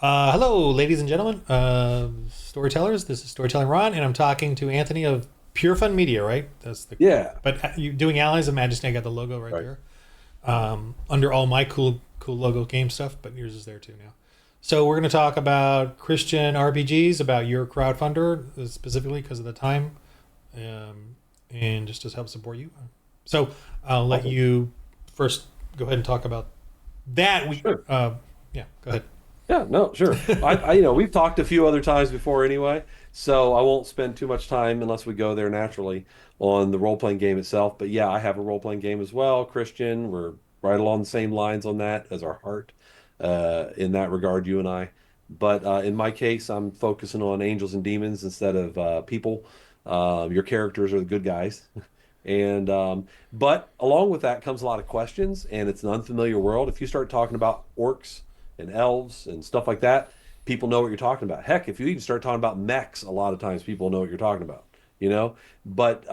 Hello, ladies and gentlemen, storytellers. This is Storytelling Ron, and I'm talking to Anthony of Pure Fun Media, right? That's the. Yeah, But you doing Allies of Majesty? I got the logo right right. there. Under all my cool logo game stuff, but yours is there too now. So we're going to talk about Christian RPGs, about your crowdfunder specifically because of the time, and just to help support you. So I'll let Awesome. you first go ahead and talk about that. Sure. Yeah, go ahead. Yeah, no, sure. We've talked a few other times before anyway, so I won't spend too much time unless we go there naturally on the role-playing game itself. But yeah, I have a role-playing game as well, Christian. We're right along the same lines on that as our heart, in that regard, you and I. But in my case, I'm focusing on angels and demons instead of people. Your characters are the good guys. And but along with that comes a lot of questions, and it's an unfamiliar world. If you start talking about orcs and elves and stuff like that, people know what you're talking about. Heck, if you even start talking about mechs, a lot of times people know what you're talking about, you know? But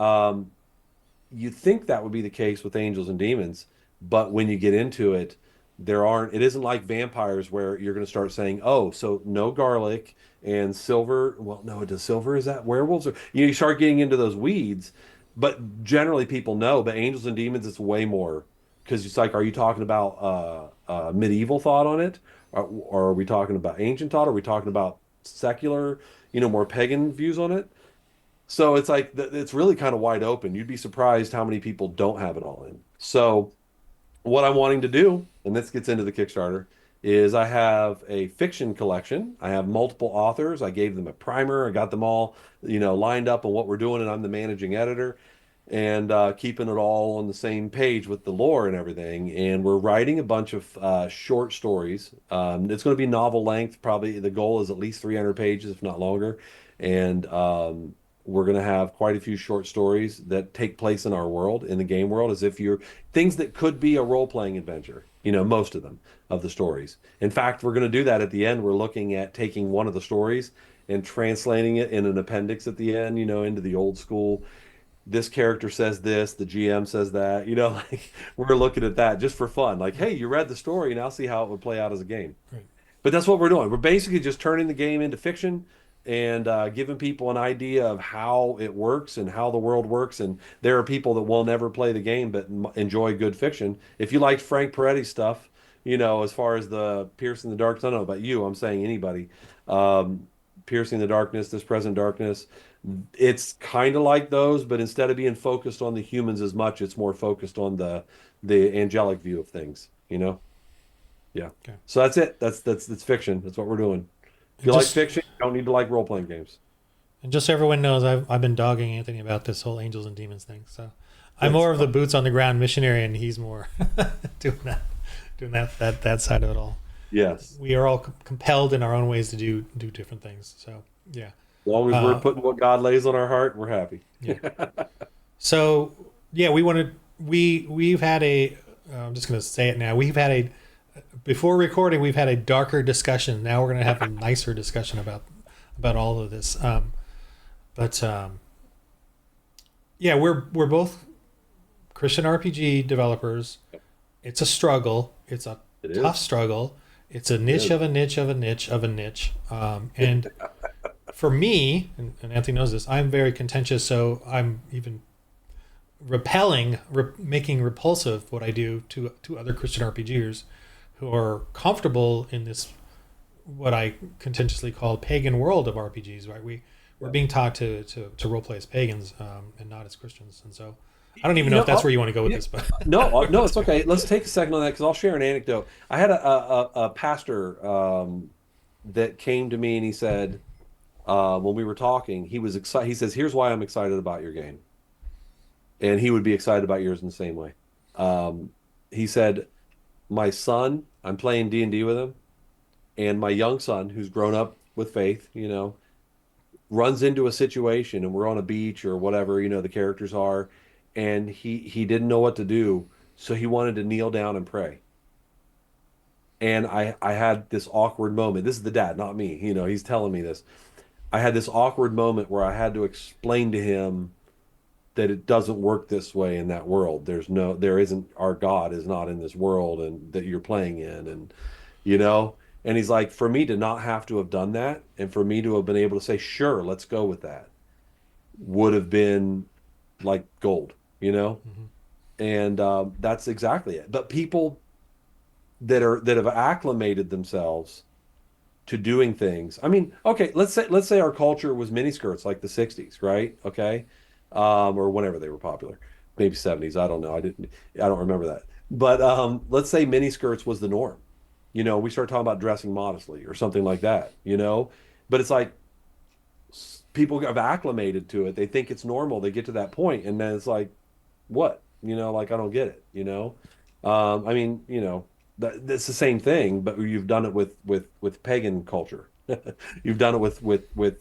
you think that would be the case with angels and demons, but when you get into it, it isn't like vampires where you're going to start saying, oh, so no garlic and silver. Well, no, does silver, is that werewolves? Or you start getting into those weeds, but generally people know, but angels and demons, it's way more because it's like, are you talking about medieval thought on it? Or are we talking about ancient thought? Are we talking about secular, more pagan views on it? So it's like it's really kind of wide open. You'd be surprised how many people don't have it all in. So what I'm wanting to do, and this gets into the Kickstarter, is I have a fiction collection. I have multiple authors. I gave them a primer. I got them all, lined up on what we're doing, and I'm the managing editor and keeping it all on the same page with the lore and everything. And we're writing a bunch of short stories. It's going to be novel length. Probably the goal is at least 300 pages, if not longer. And we're going to have quite a few short stories that take place in our world, in the game world, as if you're things that could be a role-playing adventure. Most of them of the stories. In fact, we're going to do that at the end. We're looking at taking one of the stories and translating it in an appendix at the end, into the old school, this character says this, the GM says that, like we're looking at that just for fun. Like, hey, you read the story, now see how it would play out as a game. Right. But that's what we're doing. We're basically just turning the game into fiction and giving people an idea of how it works and how the world works. And there are people that will never play the game but enjoy good fiction. If you like Frank Peretti's stuff, as far as the Piercing the Dark, I don't know about you, I'm saying anybody. Piercing the Darkness, This Present Darkness, it's kind of like those, but instead of being focused on the humans as much, it's more focused on the angelic view of things. Yeah. Okay. So that's it. That's fiction. That's what we're doing. If And you like just fiction, you don't need to like role-playing games. and just so everyone knows, I've been dogging Anthony about this whole angels and demons thing. So I'm That's more of the boots on the ground missionary, and he's more doing that side of it all. yes. We are all compelled in our own ways to do different things. So yeah, As long as we're uh, putting what God lays on our heart, we're happy. yeah. So yeah, we've had a. I'm just going to say it now. We've had a before recording. We've had a darker discussion. Now we're going to have a nicer discussion about all of this. But yeah, we're both Christian RPG developers. It's a struggle. It's a It tough is. struggle. It's a It niche is. of a niche of a niche of a niche. And for me, and Anthony knows this, I'm very contentious. So I'm even making repulsive what I do to other Christian RPGers who are comfortable in this what I contentiously call pagan world of RPGs. Right? We're Yeah. being taught to role play as pagans and not as Christians, and so I don't even You know know, if that's where you want to go with yeah, this, but no, it's okay. Let's take a second on that because I'll share an anecdote. I had a pastor that came to me and he said, when we were talking, he was excited. He says, "Here's why I'm excited about your game," and he would be excited about yours in the same way. He said, "My son, I'm playing D&D with him, and my young son, who's grown up with faith, runs into a situation, and we're on a beach or whatever, the characters are, and he didn't know what to do, so he wanted to kneel down and pray." And I had this awkward moment. This is the dad, not me. He's telling me this. I had this awkward moment where I had to explain to him that it doesn't work this way in that world. There isn't, our God is not in this world and that you're playing in, and you know, And he's like, for me to not have to have done that, and for me to have been able to say, sure, let's go with that, would have been like gold, you know? Hmm. And that's exactly it. But people that have acclimated themselves to doing things. I mean, okay, let's say our culture was miniskirts like the 60s, right? Okay. Or whenever they were popular. Maybe 70s, I don't know. I don't remember that. But let's say miniskirts was the norm. We start talking about dressing modestly or something like that, But it's like people have acclimated to it. They think it's normal. They get to that point and then it's like, what? Like I don't get it, I mean, that's the same thing, but you've done it with pagan culture. You've done it with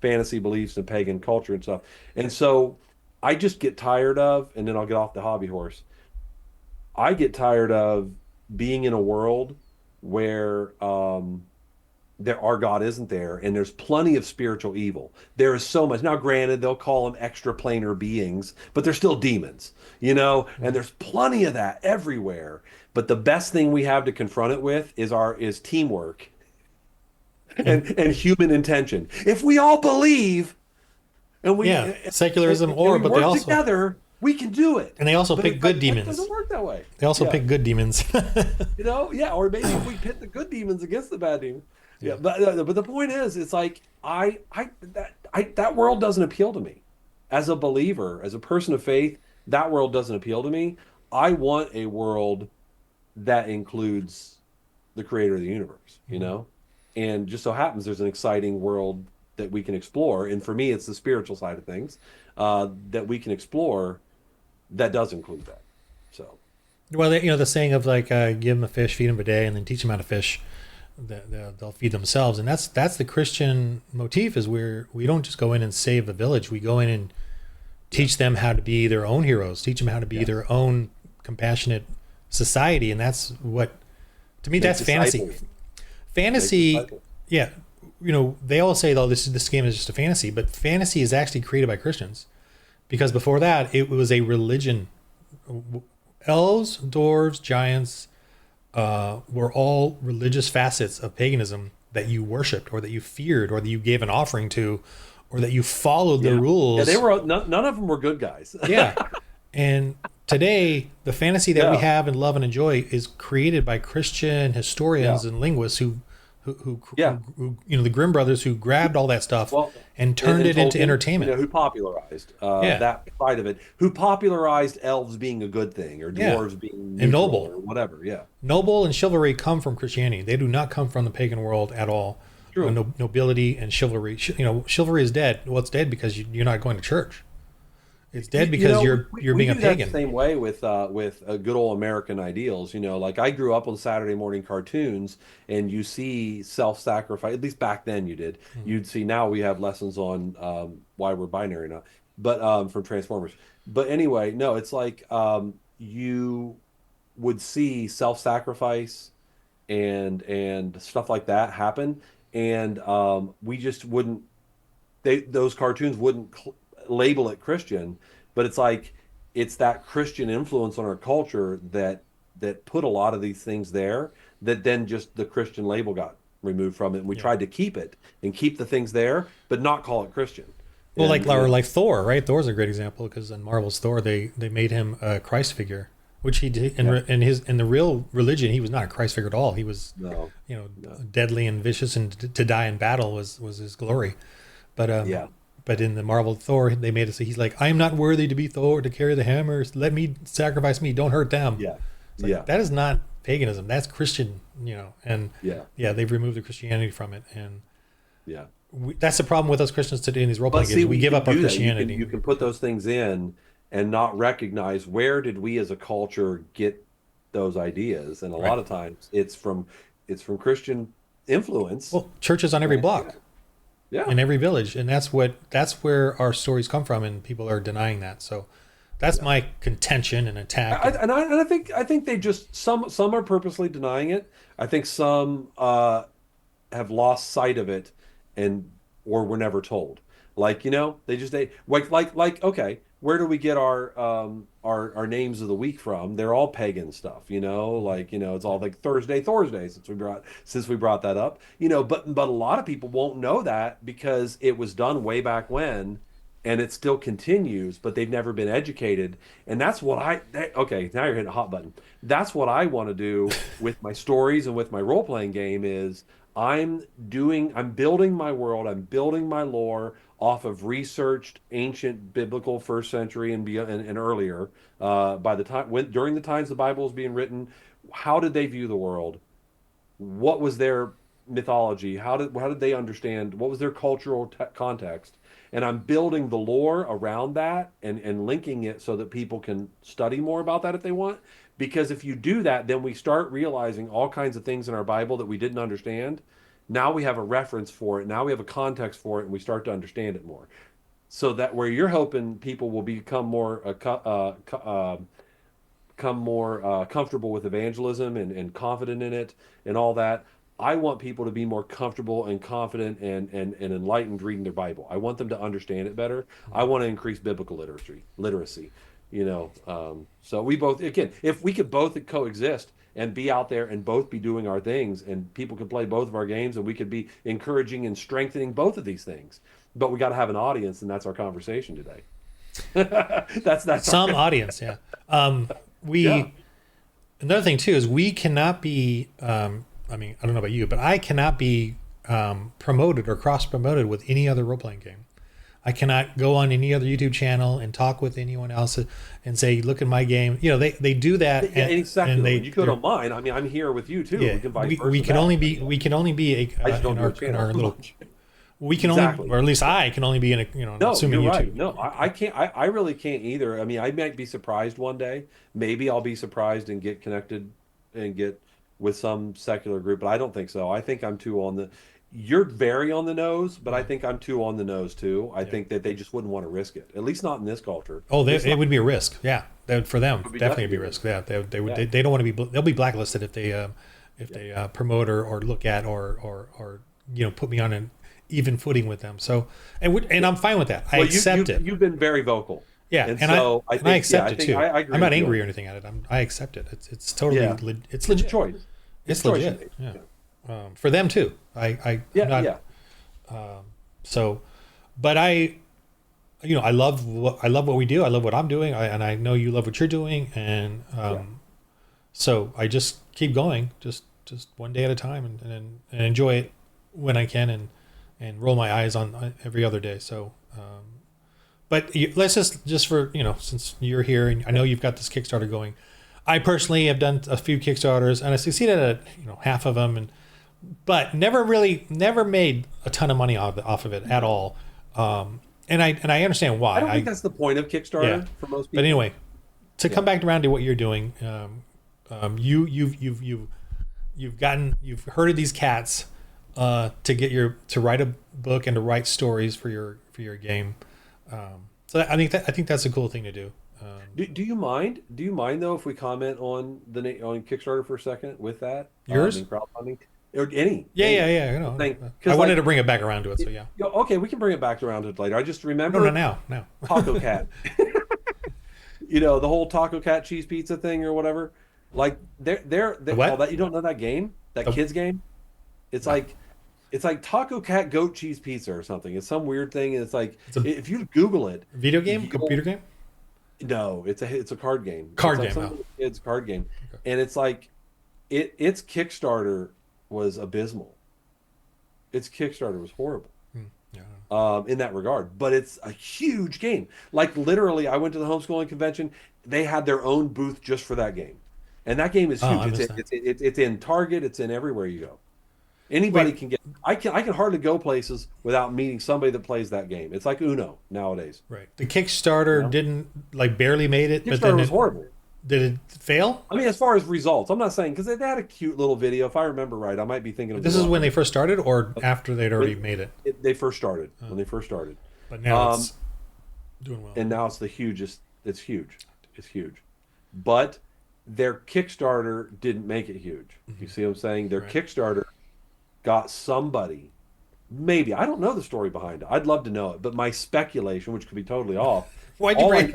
fantasy beliefs and pagan culture and stuff. And so I just get tired of, and then I'll get off the hobby horse. I get tired of being in a world where our God isn't there, and there's plenty of spiritual evil. There is so much. Now, granted, they'll call them extraplanar beings, but they're still demons, and there's plenty of that everywhere. But the best thing we have to confront it with is teamwork And and human intention. If we all believe and we yeah, secularism, and we but they work also together, we can do it. But pick it's good like life demons. doesn't work that way. They also Yeah. pick good demons. Yeah, or maybe if we pit the good demons against the bad demons. Yeah, Yeah. but the point is, it's like that world doesn't appeal to me. As a believer, as a person of faith, that world doesn't appeal to me. I want a world that includes the creator of the universe, Mhm. And just so happens there's an exciting world that we can explore. And for me, it's the spiritual side of things that we can explore that does include that. So, Well, the saying of like, give them a fish, feed them a day, and then teach them how to fish. They'll feed themselves, and that's the Christian motif. Is where we don't just go in and save the village. We go in and yeah, teach them how to be their own heroes. Teach them how to be yes. their own compassionate society, and that's what, to me, Make that's fantasy. disciples. Make Fantasy, disciples. yeah. They all say, "Oh, this game is just a fantasy," but fantasy is actually created by Christians, because before that, it was a religion. Elves, dwarves, giants were all religious facets of paganism that you worshipped, or that you feared, or that you gave an offering to, or that you followed the Yeah. Yeah, they rules. were none of them were good guys. Yeah. And today, the fantasy that we Yeah. have and love and enjoy is created by Christian Yeah. historians and linguists Yeah. the Grimm brothers, who grabbed all that stuff Well, and turned and it into Tolkien, entertainment. who popularized Yeah. that side of it, who popularized elves being a good thing or Yeah. dwarves being And neutral noble. or whatever. Yeah. Noble and chivalry come from Christianity. They do not come from the pagan world at all. True. Nobility and chivalry. Chivalry is dead. Well, it's dead because you're not going to church. It's dead because you're We being a do that the pagan. same way with good old American ideals. Like I grew up on Saturday morning cartoons, and you see self-sacrifice. At least back then you did. Mhm. You'd see now we have lessons on why we're binary now, but from Transformers. But anyway, no, it's like you would see self-sacrifice and stuff like that happen, and we just wouldn't. Those cartoons wouldn't label it Christian, but it's like it's that Christian influence on our culture that put a lot of these things there, that then just the Christian label got removed from it, and we Yeah. tried to keep it and keep the things there, but not call it Christian. Well, And like Thor, right? Thor's a great example, because in Marvel's Thor, they made him a Christ figure, which he did yeah, in the real religion. He was not a Christ figure at all. He was, no, no, deadly and vicious, and to die in battle was his glory. But yeah, but in the Marvel Thor, they made it so he's like, I am not worthy to be Thor, to carry the hammer. Let me sacrifice me. Don't hurt them. yeah, It's like, yeah, that is not paganism. That's Christian. And yeah, yeah, they've removed the Christianity from it, and yeah. that's the problem with us Christians today in these role But playing see, games. We you give can up our do that. Christianity. You can put those things in and not recognize where did we as a culture get those ideas, and a Right. lot of times it's from Christian influence. Well, churches on every Yeah, block, yeah, in every village, and that's where our stories come from, and people are denying that. So that's yeah. my contention and attack. And I think they just some are purposely denying it. I think some have lost sight of it and or were never told. Like, like okay, where do we get our names of the week from? They're all pagan stuff, like, it's all like Thursday, since we brought that up. But a lot of people won't know that because it was done way back when, and it still continues, but they've never been educated. And that's what okay, now you're hitting a hot button. That's what I want to do with my stories and with my role-playing game is I'm building my world, I'm building my lore off of researched ancient biblical first century and earlier. By the time during the times the Bible was being written, how did they view the world? What was their mythology? How did they understand? What was their cultural context? And I'm building the lore around that and linking it so that people can study more about that if they want. Because if you do that, then we start realizing all kinds of things in our Bible that we didn't understand. Now we have a reference for it. Now we have a context for it, and we start to understand it more. So that where you're hoping people will become more comfortable with evangelism and confident in it and all that. I want people to be more comfortable and confident and enlightened reading their Bible. I want them to understand it better. I want to increase biblical literacy. So we both, again, if we could both coexist and be out there and both be doing our things, and people could play both of our games, and we could be encouraging and strengthening both of these things. But we got to have an audience, and that's our conversation today. that's some audience, yeah. Yeah. Another thing too is we cannot be. I mean, I don't know about you, but I cannot be promoted or cross promoted with any other role playing game. I cannot go on any other YouTube channel and talk with anyone else and say, "Look at my game." They do that. Yeah, exactly. You go to mine. I mean, I'm here with you too. Yeah, we can only be in our little. We can exactly. only, or at least I can only be in a, no, assuming you're YouTube. Right. No, I can't. I really can't either. I mean, I might be surprised one day. Maybe I'll be surprised and get connected and get with some secular group, but I don't think so. I think I'm too on the. You're very on the nose, but I think I'm too on the nose too. I think that they just wouldn't want to risk it, at least not in this culture. Oh, it would be a risk. Yeah, for them, definitely be a risk. Yeah, they would. Yeah. They don't want to be. They'll be blacklisted if they promote or look at or put me on an even footing with them. So and I'm fine with that. I accept it. You've been very vocal. Yeah, and so I accept it too. I'm not angry or anything at it. I accept it. It's totally it's legit. Choice. It's legit. Yeah. For them too. So, but I love what we do. I love what I'm doing, and I know you love what you're doing, and so I just keep going, just one day at a time, and enjoy it when I can, and roll my eyes on every other day. So, but let's just for since you're here, and I know you've got this Kickstarter going. I personally have done a few Kickstarters, and I succeeded at half of them, but never made a ton of money off of it at all. And I understand why. I don't think that's the point of Kickstarter for most people. But anyway, to come back around to what you're doing, you've herded these cats to write a book and to write stories for your game. So I think that's a cool thing to do. Do you mind? Do you mind though if we comment on on Kickstarter for a second with that? Yours? Crowdfunding? Or any? Yeah. I wanted to bring it back around to it, so yeah. Okay, we can bring it back around to it later. I just remember. No, now. Taco Cat. The whole Taco Cat cheese pizza thing or whatever. Like they're what? That you don't know that game? That kids game? It's like Taco Cat goat cheese pizza or something. It's some weird thing. And it's like if you Google it. Video game? Computer game? No, it's a card game. It's a card game. Okay. And it's like its Kickstarter was abysmal. Its Kickstarter was horrible. In that regard, but it's a huge game. Like literally, I went to the homeschooling convention. They had their own booth just for that game, and that game is huge. It's in Target. It's in everywhere you go. Anybody can get. I can hardly go places without meeting somebody that plays that game. It's like Uno nowadays. Right. The Kickstarter didn't barely made it. Kickstarter but then was horrible. Did it fail? I mean, as far as results, I'm not saying because they had a cute little video. If I remember right, I might be thinking of. This is when they first started, or after they'd already made it. They first started when they first started. But now it's doing well. And now it's the hugest. It's huge. It's huge. But their Kickstarter didn't make it huge. You see what I'm saying? Their Kickstarter got somebody Maybe. I don't know the story behind it. I'd love to know it, but my speculation, which could be totally off, Why'd you break?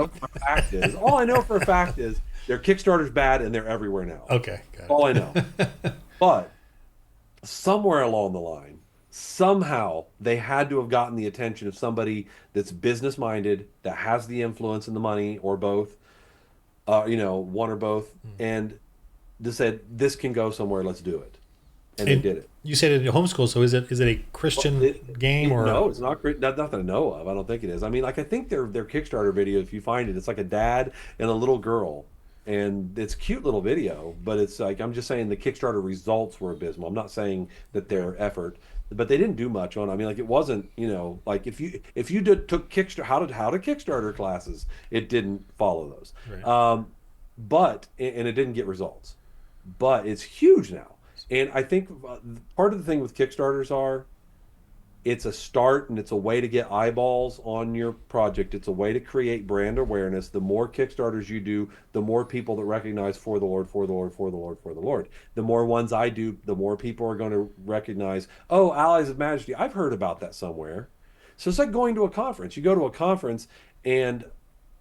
all I know for a fact is their Kickstarter's bad and they're everywhere now. Okay, got All I know. it. But somewhere along the line, somehow they had to have gotten the attention of somebody that's business minded, that has the influence and the money, or both, one or both, and they said, this can go somewhere, let's do it. And they And did it. you said it in homeschool, so is it a Well, Christian game or? no, it's not great. Not that I know of. I don't think it is. I mean, like I think their Kickstarter video, if you find it, it's like a dad and a little girl, and it's a cute little video. But it's like I'm just saying the Kickstarter results were abysmal. I'm not saying that their effort, but they didn't do much on. I mean, like it wasn't, like if you took Kickstarter how to Kickstarter classes, it didn't follow those. Right. But and it didn't get results. But it's huge now. And I think part of the thing with Kickstarters are it's a start and it's a way to get eyeballs on your project. It's a way to create brand awareness. The more Kickstarters you do, the more people that recognize for the Lord, for the Lord, for the Lord, for the Lord. The more ones I do, the more people are going to recognize, oh, Allies of Majesty, I've heard about that somewhere. So it's like going to a conference. You go to a conference and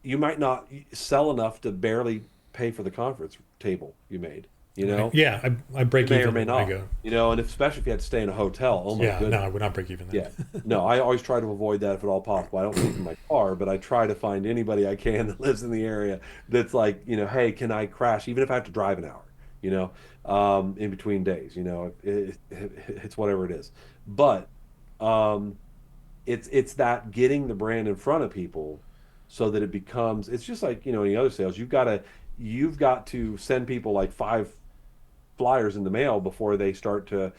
you might not sell enough to barely pay for the conference table you made, you Right. know? Yeah, I You break may or even may when I not, go. and especially if you had to stay in a hotel. Oh my Yeah, no, goodness. I would not break even then. Yeah. No, I always try to avoid that if at all possible. I don't sleep in my car, but I try to find anybody I can that lives in the area that's like, hey, can I crash? Even if I have to drive an hour, in between days, it's whatever it is. But um, it's that getting the brand in front of people so that it becomes, it's just like, any other sales. You've got to send people like 5 flyers in the mail before they start to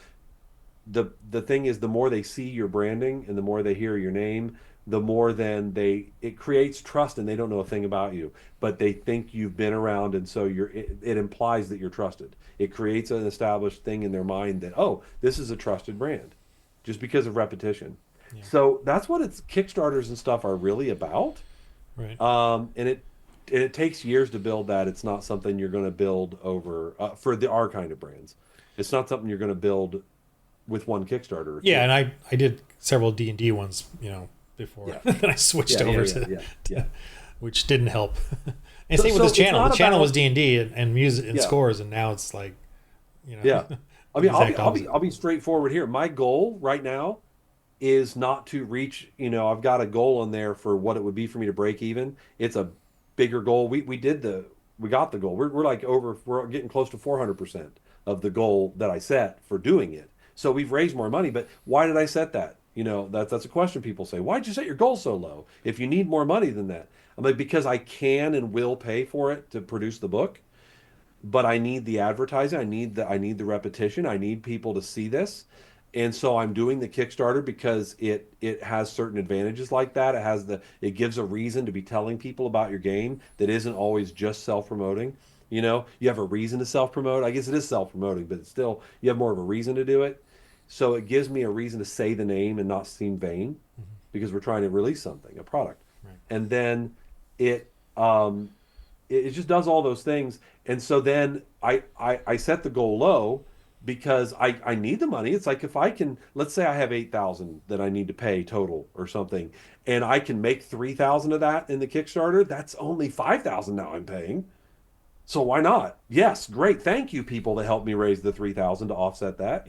the thing is the more they see your branding and the more they hear your name, the more then it creates trust and they don't know a thing about you, but they think you've been around and so it implies that you're trusted. It creates an established thing in their mind that, oh, this is a trusted brand just because of repetition. Yeah. So that's what it's Kickstarters and stuff are really about. Right. And it takes years to build that. It's not something you're going to build over for our kind of brands. It's not something you're going to build with one Kickstarter or Yeah, two. and I did several D&D ones, before Yeah. then I switched Yeah, yeah, over yeah, to, yeah, yeah. which didn't help. And So, same with so this it's channel. not The channel about was D&D and music and yeah, scores, and now it's like, yeah. I the mean, I'll be exact I'll be opposite. I'll be straightforward here. My goal right now is not to reach, I've got a goal in there for what it would be for me to break even. It's a bigger goal. We got the goal. We're like we're getting close to 400% of the goal that I set for doing it. So we've raised more money, but why did I set that? That's a question people say. Why'd you set your goal so low if you need more money than that? I'm like, because I can and will pay for it to produce the book, but I need the advertising. I need the repetition. I need people to see this. And so I'm doing the Kickstarter because it has certain advantages like that. It gives a reason to be telling people about your game that isn't always just self-promoting. You have a reason to self-promote. I guess it is self-promoting, but it's still you have more of a reason to do it. So it gives me a reason to say the name and not seem vain Mhm. because we're trying to release something, a product. Right. And then it um it just does all those things. And so then I set the goal low because I need the money. It's like if I can, let's say I have 8,000 that I need to pay total or something, and I can make 3,000 of that in the Kickstarter, that's only 5,000 now I'm paying. So why not? Yes, great. Thank you, people that helped me raise the 3,000 to offset that.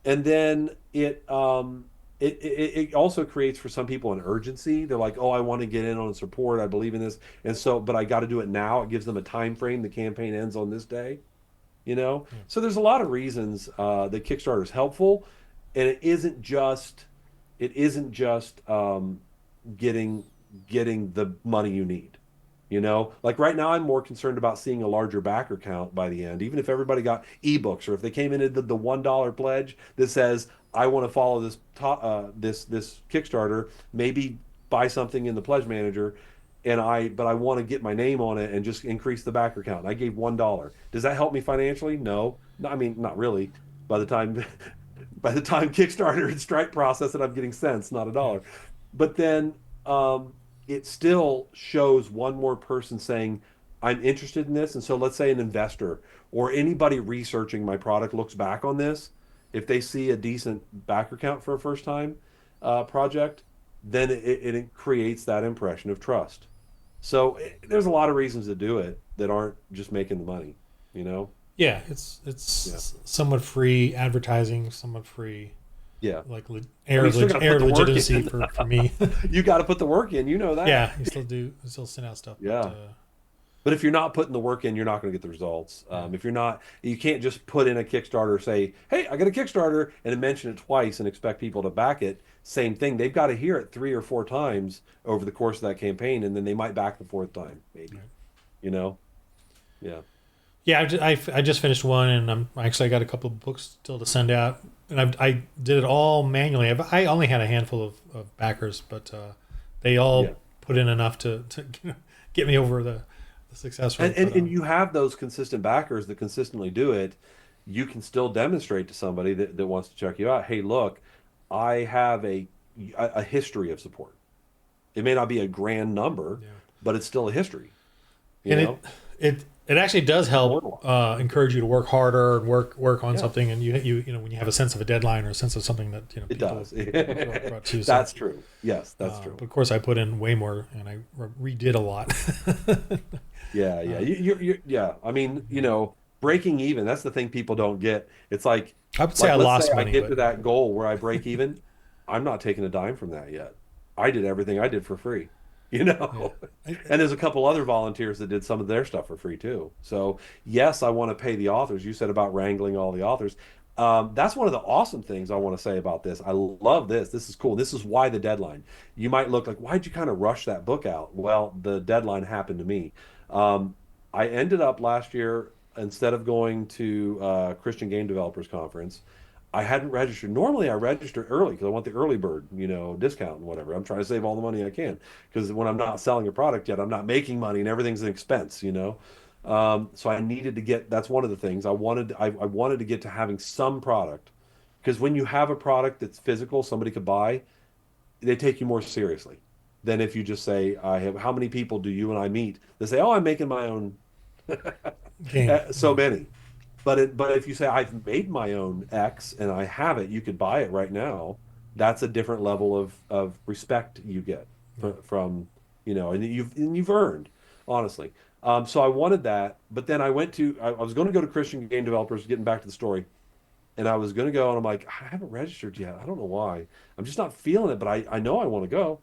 And then it also creates for some people an urgency. They're like, oh, I want to get in on support. I believe in this, and so, but I got to do it now. It gives them a time frame. The campaign ends on this day. Yeah. So there's a lot of reasons that Kickstarter is helpful, and it isn't just getting getting the money you need. Like right now, I'm more concerned about seeing a larger backer count by the end. Even if everybody got ebooks, or if they came in and did the $1 pledge that says, "I want to follow this Kickstarter," maybe buy something in the pledge manager, but I want to get my name on it and just increase the backer count. And I gave $1. Does that help me financially? No, no, I mean not really. By the time by the time Kickstarter and Stripe process it, I'm getting cents, not a Yeah. dollar. But then it still shows one more person saying, I'm interested in this. And so let's say an investor or anybody researching my product looks back on this. if they see a decent backer count for a first time project, then it creates that impression of trust. So there's a lot of reasons to do it that aren't just making the money, you know? Yeah, Yeah. it's somewhat free advertising, somewhat free, Yeah. like I mean, you still got to air put of the work legitimacy in. for me. You got to put the work in, you know that. Yeah, you still send out stuff, but Yeah. But if you're not putting the work in, you're not going to get the results. yeah, If you're not, you can't just put in a Kickstarter, say, "Hey, I got a Kickstarter," and then mention it twice and expect people to back it. Same thing. They've got to hear it 3 or 4 times over the course of that campaign, and then they might back the fourth time, maybe. right. You know? Yeah. Yeah. I just finished one, and I got a couple of books still to send out, and I did it all manually. I only had a handful of backers, but they Yeah. all put in enough to get me over the success And, rate. and But and you have those consistent backers that consistently do it. You can still demonstrate to somebody that wants to check you out, hey, look, I have a history of support. It may not be a grand number, yeah. but it's still a history, you And know? it actually does help Immortalized. encourage you to work harder and work on Yeah, something, and you know when you have a sense of a deadline or a sense of something that it people does. brought to you. So, That's true. Yes, that's true. but of course, I put in way more, and I redid a lot. Yeah, yeah. uh, Yeah. I mean, breaking even, that's the thing people don't get. It's I would say I like let's say lost I money, get but to that goal where I break even, I'm not taking a dime from that yet. I did everything I did for free, you yeah, know? I, And there's a couple other volunteers that did some of their stuff for free too. So, yes, I want to pay the authors. You said about wrangling all the authors. That's one of the awesome things I want to say about this. I love this. This is cool. This is why the deadline. You might look like, why'd you kind of rush that book out? Well, the deadline happened to me. Um, I ended up last year, instead of going to Christian Game Developers Conference, I hadn't registered. Normally, I register early because I want the early bird, discount and whatever. I'm trying to save all the money I can because when I'm not selling a product yet, I'm not making money and everything's an expense. So I needed to get. That's one of the things I wanted. I wanted to get to having some product because when you have a product that's physical, somebody could buy, they take you more seriously than if you just say, "I have." How many people do you and I meet? They say, "Oh, I'm making my own." game. So Yeah, many. But if you say I've made my own X and I have it, you could buy it right now. That's a different level of respect you get yeah. from and you've earned, honestly. So I wanted that, but then I was going to go to Christian Game Developers, getting back to the story, and I was going to go, and I'm like, I haven't registered yet. I don't know why. I'm just not feeling it, but I know I want to go.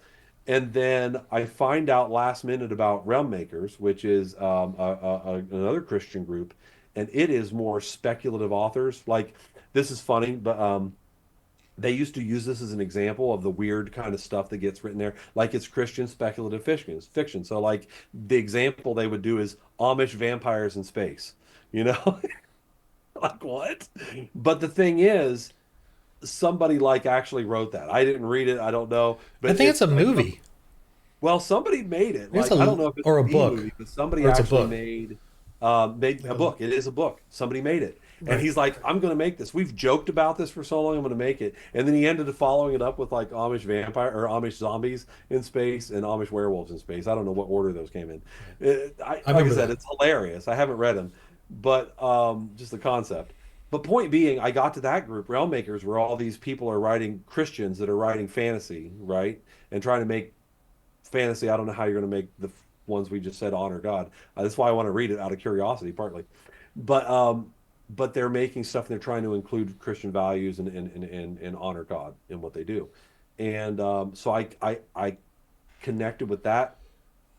And then I find out last minute about Realm Makers, which is another Christian group, and it is more speculative authors. Like, this is funny, but they used to use this as an example of the weird kind of stuff that gets written there. Like, it's Christian speculative fiction. So, like, the example they would do is Amish vampires in space. You know, like what? But the thing is, somebody like actually wrote that. I didn't read it. I don't know, I but think it's it's a like movie. well, somebody made it. It's Like, I don't know if it's or a the book, movie, but somebody or it's a actually book. made Like a book. It is a book. Somebody made it. And right. he's like, I'm going to make this. We've joked about this for so long. I'm going to make it. And then he ended up following it up with like Amish vampire or Amish zombies in space and Amish werewolves in space. I don't know what order those came in. Yeah. I Like I remember said, that. it's hilarious. I haven't read them, but just the concept. But point being, I got to that group, Realm Makers, where all these people are writing Christians that are writing fantasy, right? And trying to make fantasy. I don't know how you're going to make the ones we just said honor God. That's why I want to read it out of curiosity, partly. But they're making stuff and they're trying to include Christian values and honor God in what they do. And so I connected with that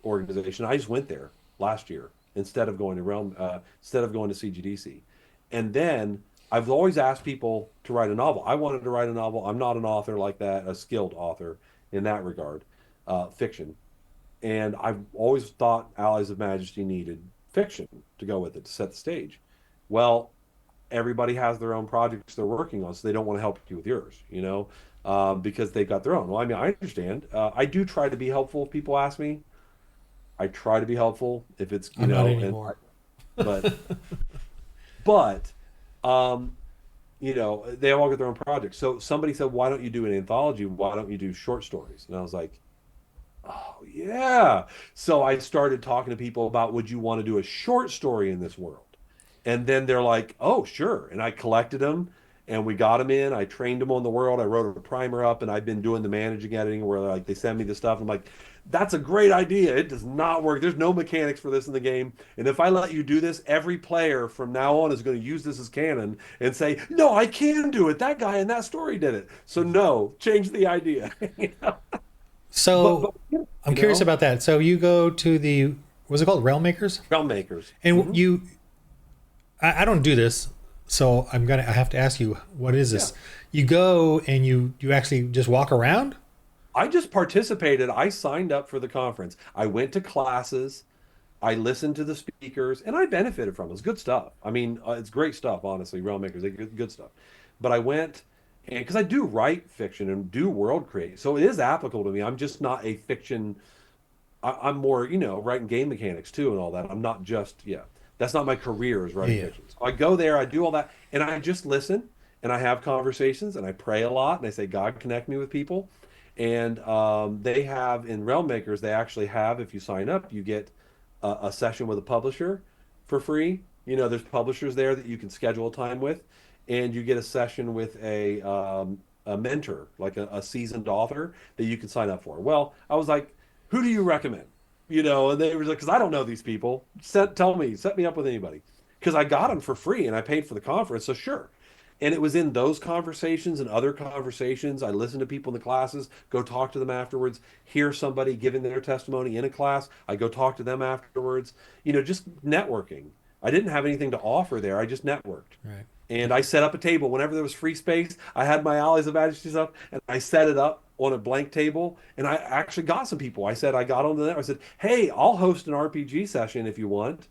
organization. I just went there last year instead of going to CGDC. And then I've always asked people to write a novel. I wanted to write a novel. I'm not an author like that, a skilled author in that regard, fiction. And I've always thought Allies of Majesty needed fiction to go with it to set the stage. Well, everybody has their own projects they're working on, so they don't want to help you with yours, because they've got their own. Well, I mean, I understand. I do try to be helpful if people ask me. I try to be helpful if it's, I'm not anymore. but, but, um, they all get their own projects. So somebody said, why don't you do an anthology? Why don't you do short stories? And I was like, oh, yeah. So I started talking to people about, would you want to do a short story in this world? And then they're like, oh, sure. And I collected them. and we got them in. I trained them on the world. I wrote a primer up, and I've been doing the managing editing where like they send me the stuff. I'm like, that's a great idea. It does not work. There's no mechanics for this in the game. And if I let you do this, every player from now on is going to use this as canon and say, no, I can do it. That guy in that story did it. So no, change the idea. You know? So You I'm curious know, about that. So you go to the, what's it called? Realm Makers? realm makers. And I don't do this, so I have to ask you, what is Yeah. this? You go and you actually just walk around? I just participated. I signed up for the conference. I went to classes. I listened to the speakers, and I benefited from it. It's good stuff. I mean, it's great stuff, honestly. Realm Makers, they good stuff. But I went, and because I do write fiction and do world create, so it is applicable to me. I'm just not a fiction. I'm more, writing game mechanics too and all that. I'm not just, yeah, that's not my career is writing Yeah. fiction. So I go there, I do all that, and I just listen and I have conversations and I pray a lot and I say, God, connect me with people. And they have in Realm Makers, they actually have, if you sign up, you get a session with a publisher for free. There's publishers there that you can schedule a time with, and you get a session with a mentor, like a seasoned author that you can sign up for. Well, I was like, who do you recommend? And they were like, because I don't know these people. Tell me, set me up with anybody. Because I got them for free and I paid for the conference, so sure. And it was in those conversations and other conversations. I listened to people in the classes, go talk to them afterwards, hear somebody giving their testimony in a class. I go talk to them afterwards. Just networking. I didn't have anything to offer there. I just networked. Right. And I set up a table whenever there was free space. I had my Allies of Majesty stuff, and I set it up on a blank table. And I actually got some people. I got on the net. I said, "Hey, I'll host an RPG session if you want,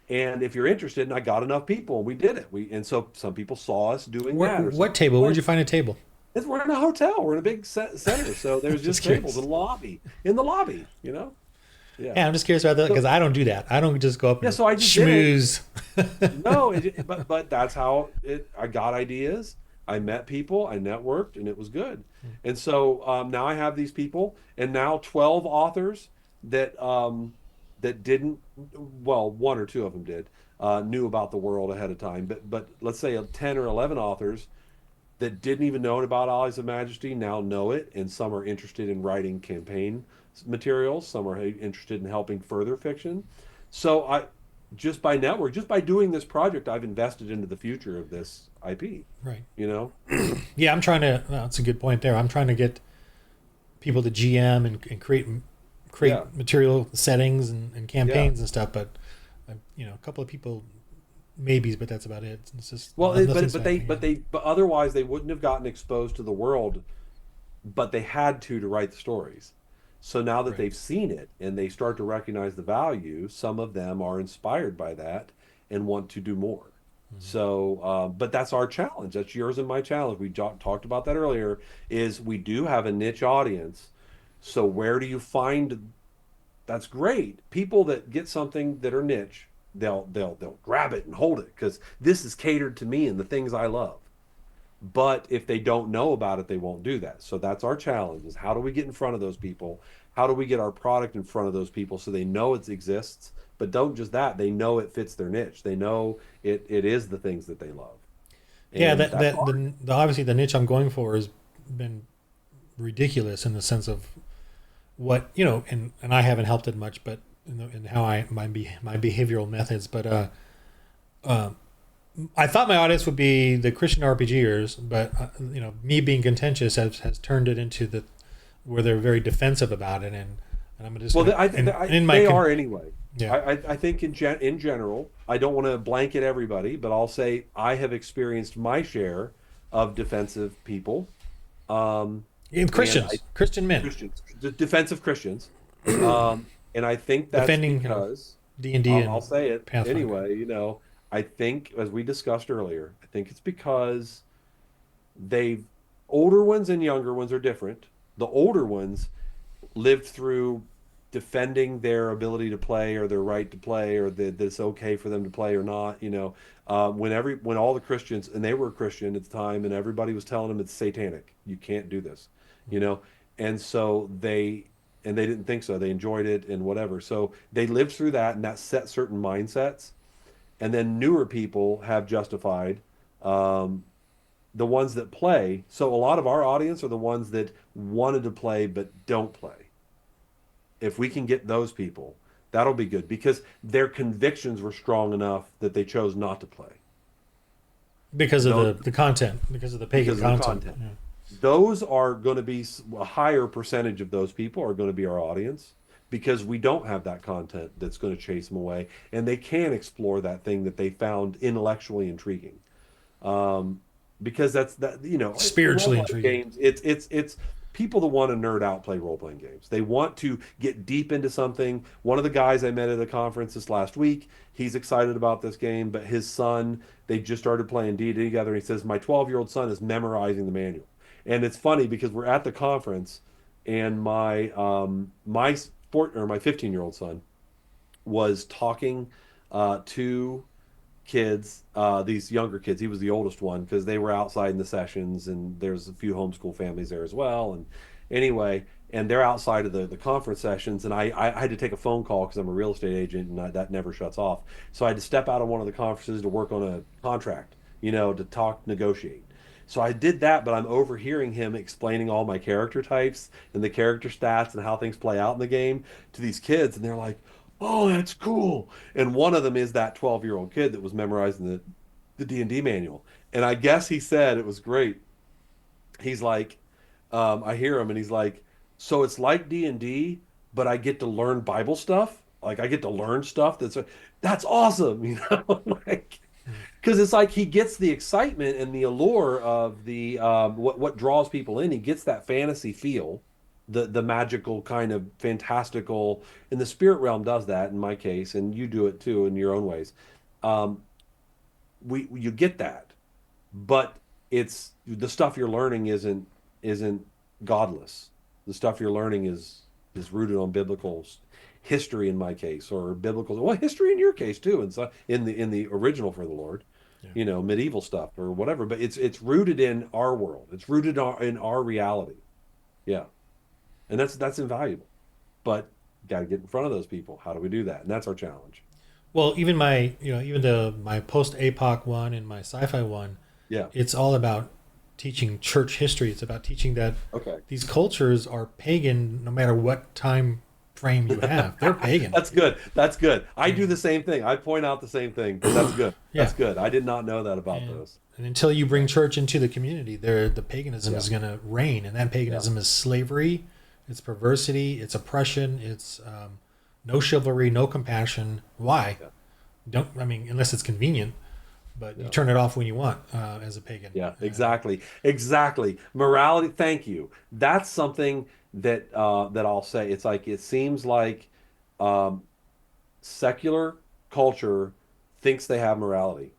and if you're interested." And I got enough people, and we did it. And so some people saw us doing that, or What some. table? Where'd you find a table? We're in a hotel. We're in a big center, so there's Just just tables curious. in the lobby. In the lobby, Yeah. Yeah, I'm just curious about that So because I don't do that. I don't just go up yeah, and so I just did it. schmooze. No, but that's how it. I got ideas. I met people. I networked, and it was good. And so now I have these people, and now 12 authors that didn't. Well, one or two of them did knew about the world ahead of time. But let's say 10 or 11 authors that didn't even know about Allies of Majesty now know it, and some are interested in writing campaign materials. Some are interested in helping further fiction. So just by network, just by doing this project, I've invested into the future of this IP. Right. You know? Yeah, I'm trying to. Well, that's a good point there. I'm trying to get people to GM and create Yeah, material settings and yeah. campaigns and stuff. But a couple of people maybes, but that's about it. It's just Well, nothing's happening. Yeah. but otherwise they wouldn't have gotten exposed to the world, but they had to write the stories. So now that Right. they've seen it and they start to recognize the value, some of them are inspired by that and want to do more. Mhm. So, but that's our challenge. That's yours and my challenge. We talked about that earlier. Is we do have a niche audience. So where do you find? That's great. People that get something that are niche, they'll grab it and hold it because this is catered to me and the things I love. But if they don't know about it, they won't do that. So that's our challenge is how do we get in front of those people? How do we get our product in front of those people so they know it exists, but don't just that, they know it fits their niche. They know it is the things that they love. Yeah, And that's hard. the obviously the niche I'm going for has been ridiculous in the sense of what and I haven't helped it much, but in how my behavioral methods. But uh, I thought my audience would be the Christian RPGers, but me being contentious has turned it into the where they're very defensive about it, and I'm just Well, gonna in my they are anyway. yeah. I think in general, I don't want to blanket everybody, but I'll say I have experienced my share of defensive people, um, In and Christian men Christians, defensive Christians. And I think that's defending because D&D I'll and say it Pathfinder. anyway, I think as we discussed earlier, I think it's because they've older ones and younger ones are different. The older ones lived through defending their ability to play or their right to play or that it's okay for them to play or not. When all the Christians and they were Christian at the time and everybody was telling them it's satanic, you can't do this, you know, and so they didn't think so. They enjoyed it and whatever. So they lived through that and that set certain mindsets. And then newer people have justified um, the ones that play. So a lot of our audience are the ones that wanted to play but don't play. If we can get those people, that'll be good because their convictions were strong enough that they chose not to play. Because of Those, the content, because of the pagan because of the content. content. Yeah. Those are going to be a higher percentage of those people are going to be our audience because we don't have that content that's going to chase them away, and they can explore that thing that they found intellectually intriguing. Because that's that Spiritually role-playing intriguing. games. It's people that want to nerd out play role playing games. They want to get deep into something. One of the guys I met at a conference this last week, he's excited about this game, but his son, they just started playing D&D together. And he says, my 12-year-old son is memorizing the manual. And it's funny because we're at the conference, and my 15-year-old son was talking to kids, these younger kids. He was the oldest one because they were outside in the sessions, and there's a few homeschool families there as well. And anyway, and they're outside of the conference sessions, and I had to take a phone call because I'm a real estate agent, and that never shuts off. So I had to step out of one of the conferences to work on a contract, to talk, negotiate. So I did that, but I'm overhearing him explaining all my character types and the character stats and how things play out in the game to these kids, and they're like, oh, that's cool. And one of them is that 12-year-old kid that was memorizing the D&D manual. And I guess he said it was great. He's like, I hear him, and he's like, so it's like D&D, but I get to learn Bible stuff. Like I get to learn stuff that's awesome, like because it's like he gets the excitement and the allure of the what draws people in. He gets that fantasy feel, the magical kind of fantastical, and the spirit realm does that in my case, and you do it too in your own ways. Um, you get that, but it's the stuff you're learning isn't godless. The stuff you're learning is rooted on biblical history in my case, or biblical history in your case too, and so in the original for the Lord, medieval stuff or whatever. But it's rooted in our world. It's rooted in our reality. Yeah, and that's invaluable. But got to get in front of those people. How do we do that? And that's our challenge. Well, even my post APOC one and my sci-fi one, Yeah. it's all about teaching church history. It's about teaching that these cultures are pagan no matter what time frame you have. They're pagan. That's good. That's good. I do the same thing. I point out the same thing. But that's good. That's good. I did not know that about those. And until you bring church into the community, the paganism is going to reign, and that paganism is slavery, it's perversity, it's oppression, it's no chivalry, no compassion. Why? Unless it's convenient. But you turn it off when you want as a pagan. Yeah, exactly. Exactly. Morality, thank you. That's something that I'll say. It's like it seems like secular culture thinks they have morality,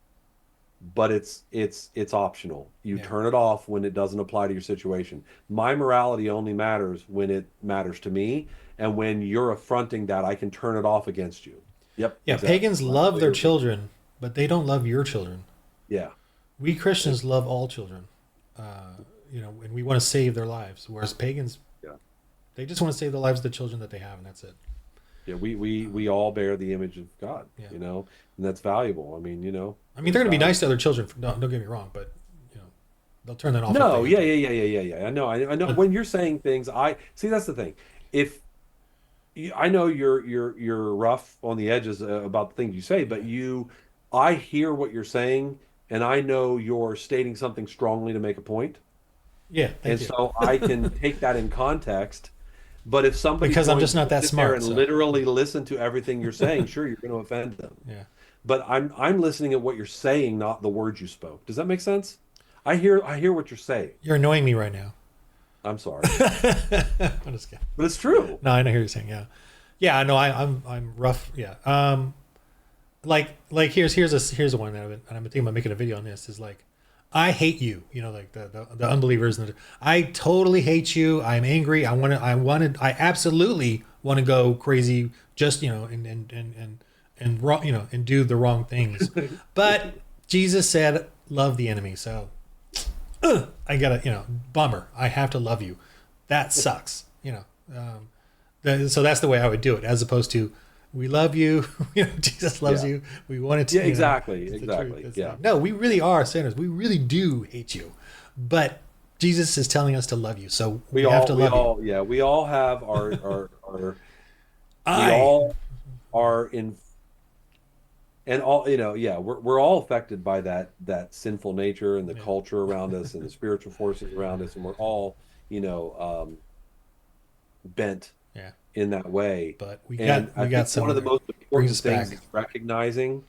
but it's optional. You turn it off when it doesn't apply to your situation. My morality only matters when it matters to me, and when you're affronting that, I can turn it off against you. Yep. Yeah, exactly. Pagans love their children, but they don't love your children. Yeah. We Christians love all children, and we want to save their lives. Whereas pagans, they just want to save the lives of the children that they have, and that's it. Yeah, we all bear the image of God, and that's valuable. they're going to be nice to other children. Don't get me wrong, but they'll turn that off. No, yeah. I know. When you're saying things, I see. That's the thing. If I know you're rough on the edges about the things you say, but I hear what you're saying, and I know you're stating something strongly to make a point. Yeah, and so I can take that in context. But if somebody because I'm just not that smart and literally listen to everything you're saying, sure, you're going to offend them. Yeah. But I'm listening at what you're saying, not the words you spoke. Does that make sense? I hear what you're saying. You're annoying me right now. I'm sorry. I'm just kidding. But it's true. No, I know what you're saying. Yeah. No, I'm rough. Yeah. Like here's a one that I'm thinking about making a video on. This is like, I hate you. Like the unbelievers. I totally hate you. I'm angry. I absolutely want to go crazy. Just and wrong. And do the wrong things. But Jesus said, love the enemy. So I gotta, bummer. I have to love you. That sucks. So that's the way I would do it, as opposed to, we love you. Jesus loves you. We want it to. Yeah, exactly. Yeah. No, we really are sinners. We really do hate you. but Jesus is telling us to love you, so we We have all, to we love you. all, yeah, we all have our we I all are in, and all, yeah, we're all affected by that sinful nature and the yeah, culture around us and the spiritual forces around us, and we're all, you know, bent yeah, in that way. but And I we think got one of the somewhere. most Brings important us things back. is recognizing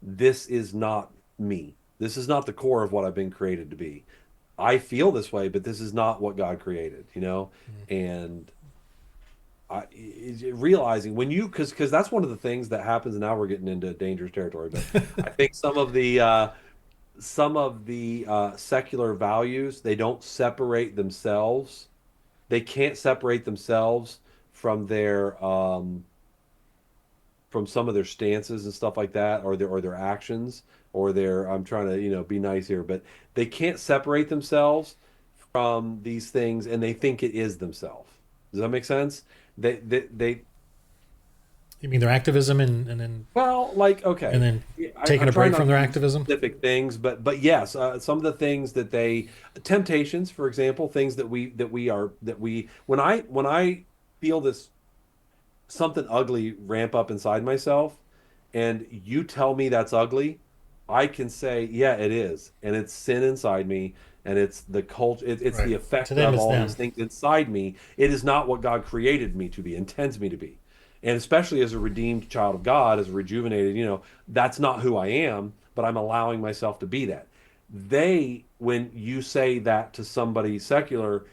this is not me. This is not the core of what I've been created to be. I feel this way, but this is not what God created, Mm. And realizing when you, because that's one of the things that happens. And now we're getting into dangerous territory, but I think some of the secular values, they don't separate themselves. They can't separate themselves from their from some of their stances and stuff like that, or their actions, or their, I'm trying to, be nice here, but they can't separate themselves from these things, and they think it is themselves. Does that make sense? They You mean their activism Well, like, and okay, then yeah, taking I'm a trying break not from to their use activism? specific things, but yes, some of the things that they, temptations, for example, things that we when I feel this something ugly ramp up inside myself, and you tell me that's ugly, I can say, yeah, it is, and it's sin inside me, and it's the culture, it's Right. the To effect them, of it's all them. these things inside me. It is not what God created me to be, intends me to be. And especially as a redeemed child of God, as a rejuvenated, that's not who I am, but I'm allowing myself to be that. When you say that to somebody secular,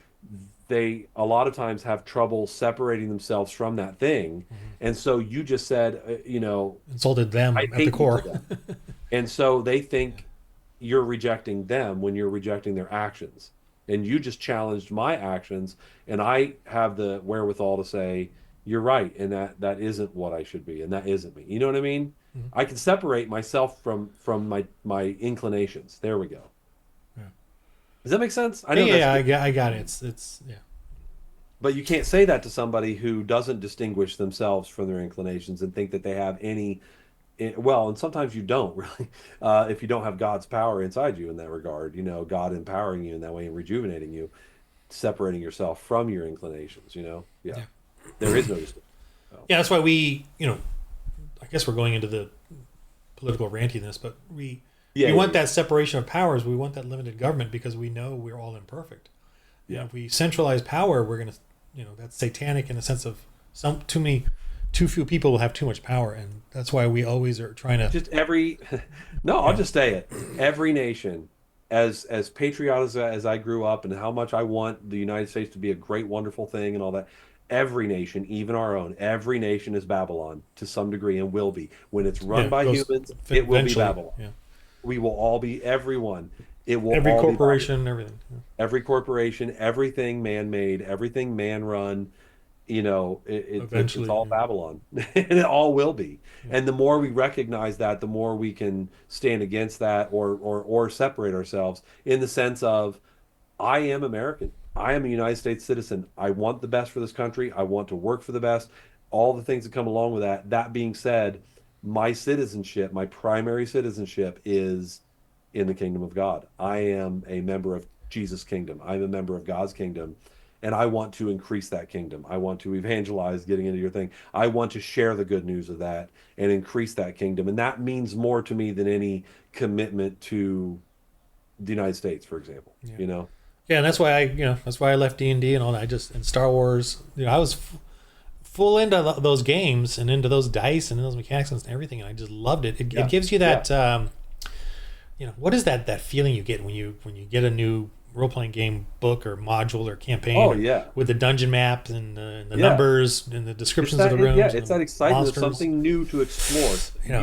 they a lot of times have trouble separating themselves from that thing. Hmm. And so you just said, Insulted I them at the hate you for core. that. And so they Yeah. think you're rejecting them when you're rejecting their actions. And you just challenged my actions, and I have the wherewithal to say, you're right, and that isn't what I should be, and that isn't me. You know what I mean? Mhm. I can separate myself from my inclinations. There we go. Yeah. Does that make sense? I Yeah, know yeah, that's yeah, good. I got it. It's yeah. But you can't say that to somebody who doesn't distinguish themselves from their inclinations and think that they have any. Well, and sometimes you don't really, if you don't have God's power inside you in that regard. God empowering you in that way and rejuvenating you, separating yourself from your inclinations. Yeah, Yeah. there is no distinction. So, Yeah, that's why I guess we're going into the political rantiness, but we yeah, yeah, want yeah, that separation of powers. We want that limited government because we know we're all imperfect. And yeah. if we centralize power, we're going to, that's satanic in the sense of too few people will have too much power. And that's why we always are trying to, Just every, no, I'll yeah, just say it. Every nation, as patriotic as I grew up, and how much I want the United States to be a great, wonderful thing, and all that. Every nation, even our own, every nation is Babylon to some degree, and will be. When it's run yeah, by goes humans, it will be eventually, Babylon. yeah. We will all be, everyone. It will Every all be Babylon. corporation, everything. Yeah. Every corporation, everything man-made, everything man-run, it's Eventually, all yeah, Babylon, and it all will be. yeah, And the more we recognize that, the more we can stand against that, or separate ourselves in the sense of, I am American. I am a United States citizen. I want the best for this country. I want to work for the best. All the things that come along with that. That being said, my citizenship, my primary citizenship, is in the kingdom of God. I am a member of Jesus' kingdom. I'm a member of God's kingdom. And I want to increase that kingdom. I want to evangelize, getting into your thing. I want to share the good news of that and increase that kingdom. And that means more to me than any commitment to the United States, for example. yeah. You know? Yeah, and that's why I left D&D and all that. I just, and Star Wars, I was full into those games and into those dice and those mechanics and everything, and I just loved it. It Yeah. gives you Yeah. that, what is that feeling you get when you get a new role playing game book or module or campaign Oh, or yeah. with the dungeon map and the Yeah. numbers and the It's descriptions of that, the rooms it's and that the excitement of monsters. something new to explore. Yeah,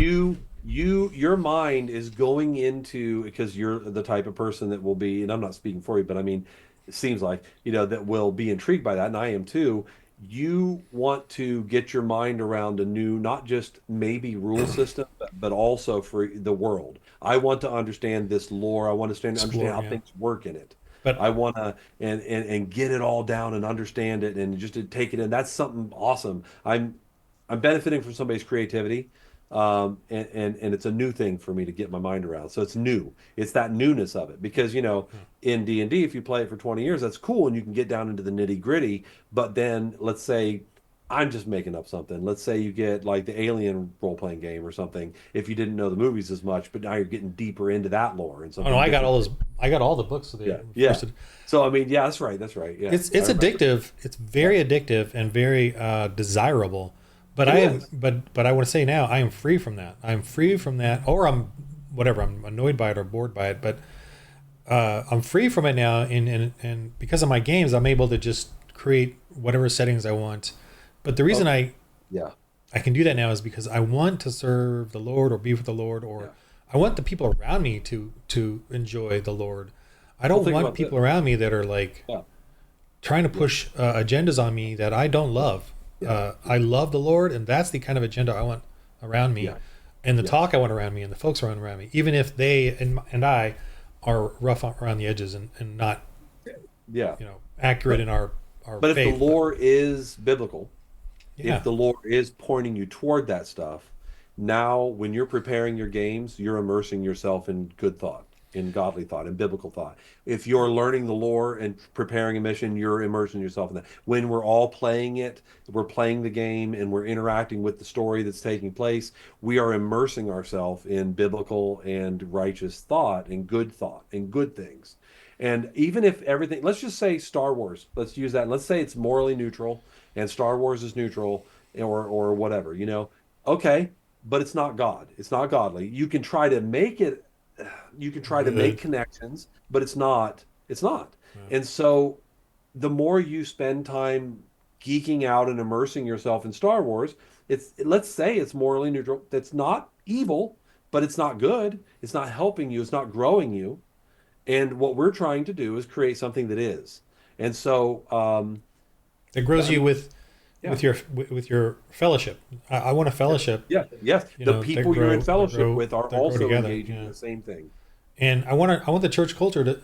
Your mind is going into, because you're the type of person that will be, and I'm not speaking for you, but I mean, it seems like, that will be intrigued by that, and I am too. You want to get your mind around a new, not just maybe rule system, but also for the world. I want to understand this lore. I want to understand explore. how Yeah, things work in it. but I want to, and get it all down and understand it, and just to take it in. That's something awesome. I'm benefiting from somebody's creativity. And it's a new thing for me to get my mind around. So it's new. It's that newness of it because in D&D, if you play it for 20 years, that's cool and you can get down into the nitty gritty. But then let's say I'm just making up something. Let's say you get like the Alien role playing game or something. If you didn't know the movies as much, but now you're getting deeper into that lore and Oh something. no, I got all those. I got all the books. Yeah. So I mean, yeah, that's right. That's right. Yeah. It's addictive. It's very addictive and very desirable. But I want to say now, I am free from that. I'm free from that, or I'm annoyed by it or bored by it. But I'm free from it now, and because of my games, I'm able to just create whatever settings I want. But the reason I can do that now is because I want to serve the Lord or be with the Lord, or I want the people around me to enjoy the Lord. I don't want people around me that are like trying to push agendas on me that I don't love. I love the Lord, and that's the kind of agenda I want around me, and the talk I want around me, and the folks around me, even if they and I are rough around the edges and not, accurate in our But faith. if the lore is biblical, if the lore is pointing you toward that stuff, now when you're preparing your games, you're immersing yourself in good thought, in godly thought, in biblical thought. If you're learning the lore and preparing a mission, you're immersing yourself in that. When we're all playing it, we're playing the game and we're interacting with the story that's taking place, we are immersing ourselves in biblical and righteous thought and good things. And even if everything, let's just say Star Wars, let's use that. Let's say it's morally neutral and Star Wars is neutral or whatever, okay, but it's not God. It's not godly. You can try to make it, you can try to make connections, but it's not. And so the more you spend time geeking out and immersing yourself in Star Wars, let's say it's morally neutral. That's not evil, but it's not good. It's not helping you. It's not growing you. And what we're trying to do is create something that is. And so it grows you with your fellowship. I want a fellowship. Yeah. Yes. The people you're in fellowship with are also engaging in the same thing. And I want the church culture to,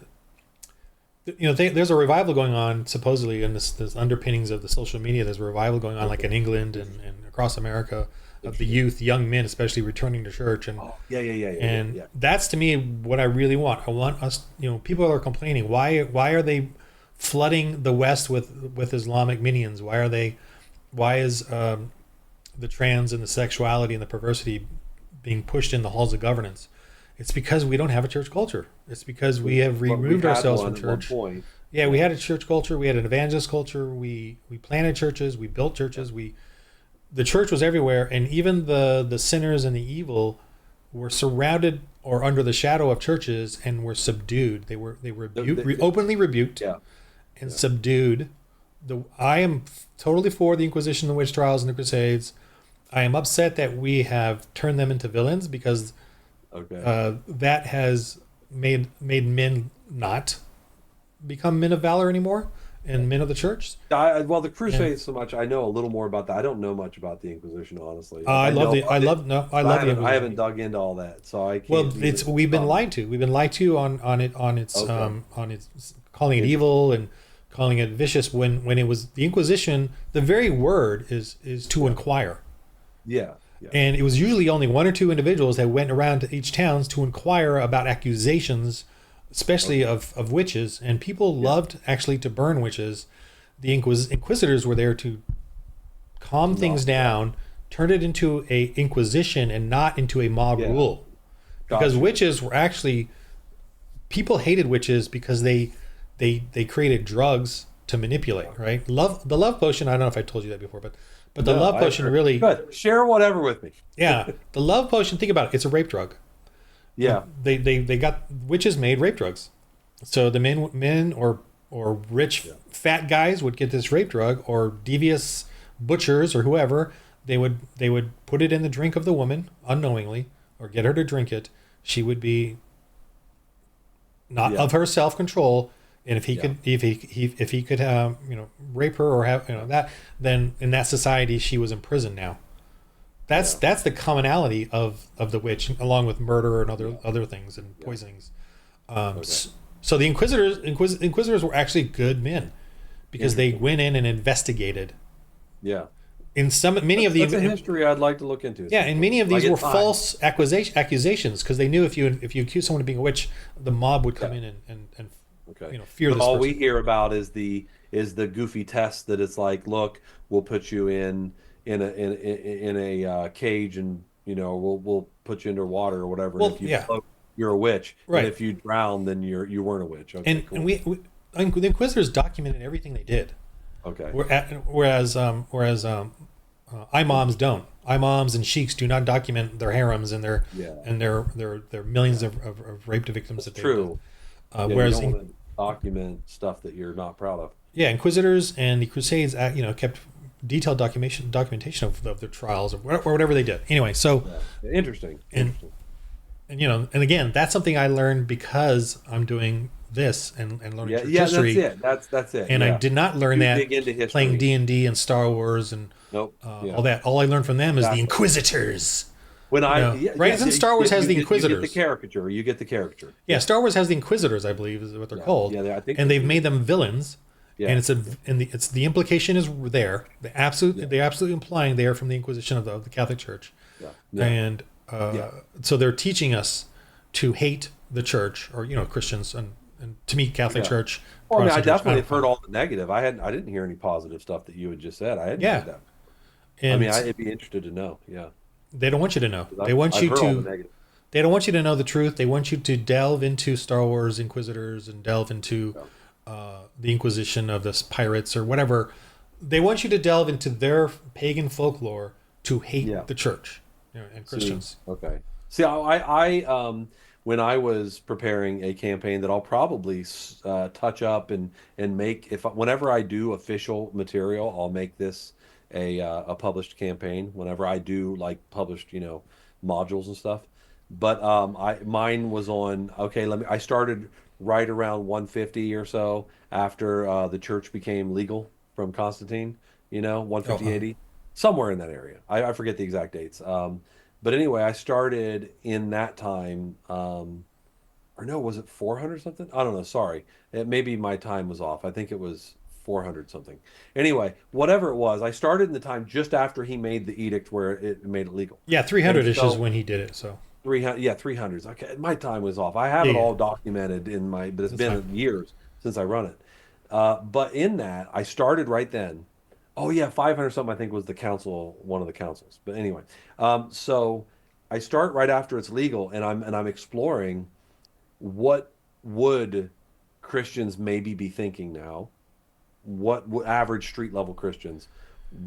there's a revival going on supposedly in this underpinnings of the social media. There's a revival going on like in England and across America of the youth, young men especially, returning to church. And that's to me what I really want. I want us, people are complaining. Why are they flooding the West with Islamic minions? Why is the trans and the sexuality and the perversity being pushed in the halls of governance? It's because we don't have a church culture. It's because we have removed ourselves from church. Yeah, we had a church culture. We had an evangelist culture. We planted churches. We built churches. The church was everywhere, and even the sinners and the evil were surrounded or under the shadow of churches and were subdued. They were openly rebuked and subdued. I am totally for the Inquisition, the witch trials, and the Crusades. I am upset that we have turned them into villains because that has made men not become men of valor anymore and men of the church. The Crusades so much. I know a little more about that. I don't know much about the Inquisition, honestly. I haven't dug into all that, so I can't. We've been lied to. We've been lied to on its calling it evil and calling it vicious when it was the Inquisition. The very word is to inquire. Yeah. And it was usually only one or two individuals that went around to each towns to inquire about accusations, especially of witches. And people loved actually to burn witches. The inquisitors were there to calm things down, turn it into a inquisition and not into a mob rule. Because witches were actually, people hated witches because they created drugs to manipulate, right? The love potion, I don't know if I told you that before, but the love potion really... Good. Share whatever with me. Yeah. The love potion, think about it. It's a rape drug. Yeah. They got... Witches made rape drugs. So the men or rich fat guys would get this rape drug, or devious butchers or whoever, they would put it in the drink of the woman unknowingly, or get her to drink it. She would be not of her self-control. And if he could rape her or have that, then in that society she was in prison now. That's the commonality of the witch, along with murder and other things and poisonings. So the inquisitors were actually good men because they went in and investigated. Yeah. in some many of That's a the history I'd like to look into at yeah, some and point. many of When I these were get time. false accusations because they knew if you accuse someone of being a witch, the mob would come Yeah. in and Okay. fear But this all we person. hear about is the goofy test that it's like, look, we'll put you in a cage, and we'll put you underwater or whatever, and Well, if you yeah, float, you're a witch, and right. if you drown, then you weren't a witch. Okay, And cool. the Inquisitors documented everything they did, Okay. whereas imams don't. Imams and sheiks do not document their harems and Yeah, their millions yeah. of rape victims That's that they've done. true. Uh, Yeah, you whereas don't in, want to document stuff that you're not proud of. yeah, Inquisitors and the Crusades, kept detailed documentation of their trials or whatever they did. Anyway, so Yeah. Interesting. and Interesting. and again, that's something I learned because I'm doing this and learning Yeah, church yeah, that's history, it. That's it. and I Yeah. did not learn You that dig into playing history. D&D and Star Wars and Nope. Yeah. all that. All I learned from them is the Exactly. Inquisitors. When Right? Isn't Star Wars has the you get the Inquisitors? caricature. You get the caricature. Yeah, Yeah. Star Wars has the Inquisitors, I believe, is what they're Yeah. called, Yeah. I think and they they've do. made them villains. And Yeah. it's the implication is there. Yeah. They're absolutely implying they are from the Inquisition of the Catholic Church, Yeah. Yeah. and Yeah. so they're teaching us to hate the church or Christians and to me Catholic Yeah. Church, Well, I mean, I Protestant Church. definitely have heard all the negative. I didn't hear any positive stuff that you had just said. I hadn't Yeah, heard that. I mean, and I'd be interested to know. Yeah. they don't want you to know. 'Cause They want I've you heard all the to. negative. They don't want you to know the truth. They want you to delve into Star Wars Inquisitors and delve into Yeah. the Inquisition of the pirates or whatever. They want you to delve into their pagan folklore to hate Yeah. the church, and See, Christians. okay. See, when I was preparing a campaign that I'll probably touch up and make whenever I do official material, I'll make this a published campaign. Whenever I do like published, modules and stuff. But I mine was on. Okay, I started right around 150 or so after the church became legal from Constantine. Oh, 150 80, somewhere in that area. I forget the exact dates. But anyway, I started in that time. Or no, was it 400 something? I don't know. Sorry. Maybe my time was off. I think it was 400 something. Anyway, whatever it was, I started in the time just after he made the edict where it made it legal. yeah, And 300 ish is so when he did it. So 300, yeah, 300s. Okay, my time was off. I have yeah, it yeah, all documented but it's that's fine. been years since I run it. But in that, I started right then. Oh yeah, 500 something I think was the council, one of the councils. But anyway, so I start right after it's legal, and I'm exploring what would Christians maybe be thinking now. What would average street level Christians,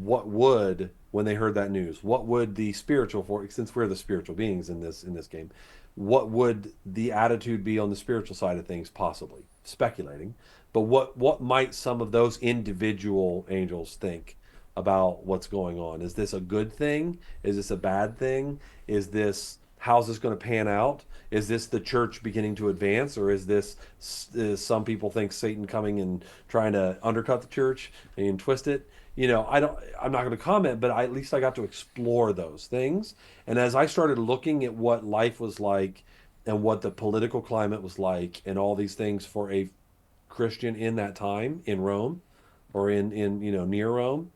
what would when they heard that news? What would the spiritual for since we're the spiritual beings in this game, what would the attitude be on the spiritual side of things? Possibly speculating, but what might some of those individual angels think about what's going on? Is this a good thing? Is this a bad thing? How's this going to pan out? Is this the church beginning to advance, or is some people think Satan coming and trying to undercut the church and twist it? I'm not going to comment, but at least I got to explore those things. And as I started looking at what life was like and what the political climate was like and all these things for a Christian in that time in Rome or in near Rome,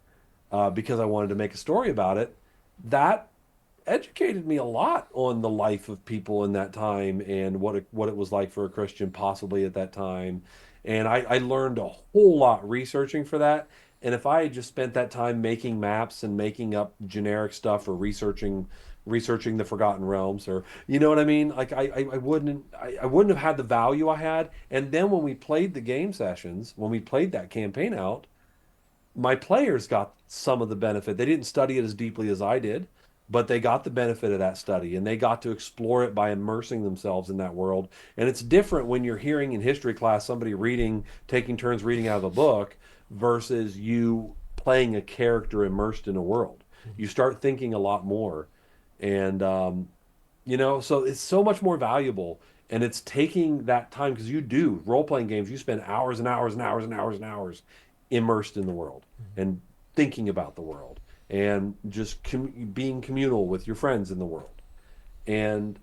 because I wanted to make a story about it, that educated me a lot on the life of people in that time and what it was like for a Christian possibly at that time. And I learned a whole lot researching for that. And if I had just spent that time making maps and making up generic stuff or researching the Forgotten Realms, or you know what I mean, like I wouldn't have had the value I had. And then when we played the game sessions, when we played that campaign out, my players got some of the benefit. They didn't study it as deeply as I did, but they got the benefit of that study and they got to explore it by immersing themselves in that world. And it's different when you're hearing in history class somebody taking turns reading out of a book versus you playing a character immersed in a world. You start thinking a lot more. And, so it's so much more valuable. And it's taking that time because you do role playing games, you spend hours and hours and hours and hours and hours immersed in the world and thinking about the world and just being communal with your friends in the world. And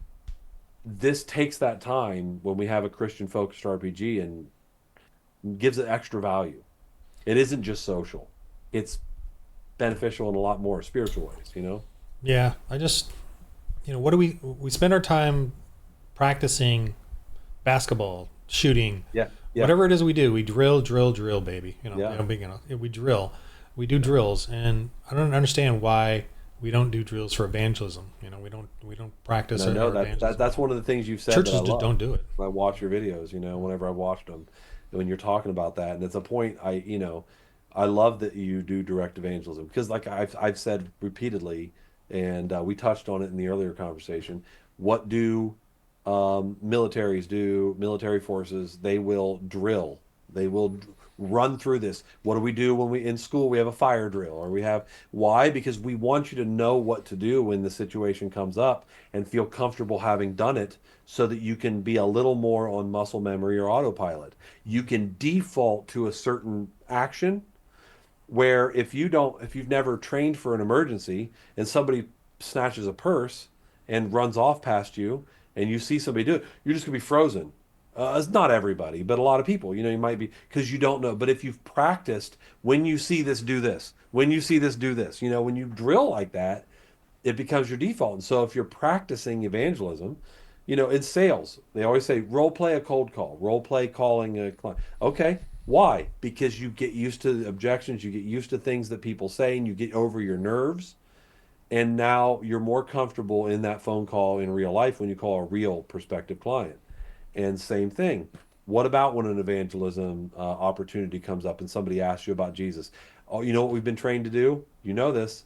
this takes that time when we have a Christian focused RPG and gives it extra value. It isn't just social, it's beneficial in a lot more spiritual ways, you know? Yeah, I just, what do we spend our time practicing basketball, shooting, Yeah. Yeah. whatever it is we do. We drill, baby. Yeah. We drill, we do drills, and I don't understand why we don't do drills for evangelism. We don't practice No, no, our evangelism. that's one of the things you've said that Churches I just love. don't do it. I watch your videos, whenever I watched them, when you're talking about that, and it's a point I love that you do direct evangelism because, like I've said repeatedly, and we touched on it in the earlier conversation. What do militaries do? Military forces, they will drill. They will run through this. What do we do when we in school? We have a fire drill, or we have why? Because we want you to know what to do when the situation comes up and feel comfortable having done it, so that you can be a little more on muscle memory or autopilot. You can default to a certain action where if you've never trained for an emergency and somebody snatches a purse and runs off past you and you see somebody do it, you're just gonna be frozen. It's not everybody, but a lot of people, you might be because you don't know. But if you've practiced, when you see this, do this. When you see this, do this. When you drill like that, it becomes your default. And so if you're practicing evangelism, in sales, they always say role play a cold call, role play calling a client. Okay, why? Because you get used to the objections, you get used to things that people say, and you get over your nerves. And now you're more comfortable in that phone call in real life when you call a real prospective client. And same thing. What about when an evangelism opportunity comes up and somebody asks you about Jesus? Oh, you know what we've been trained to do? You know this.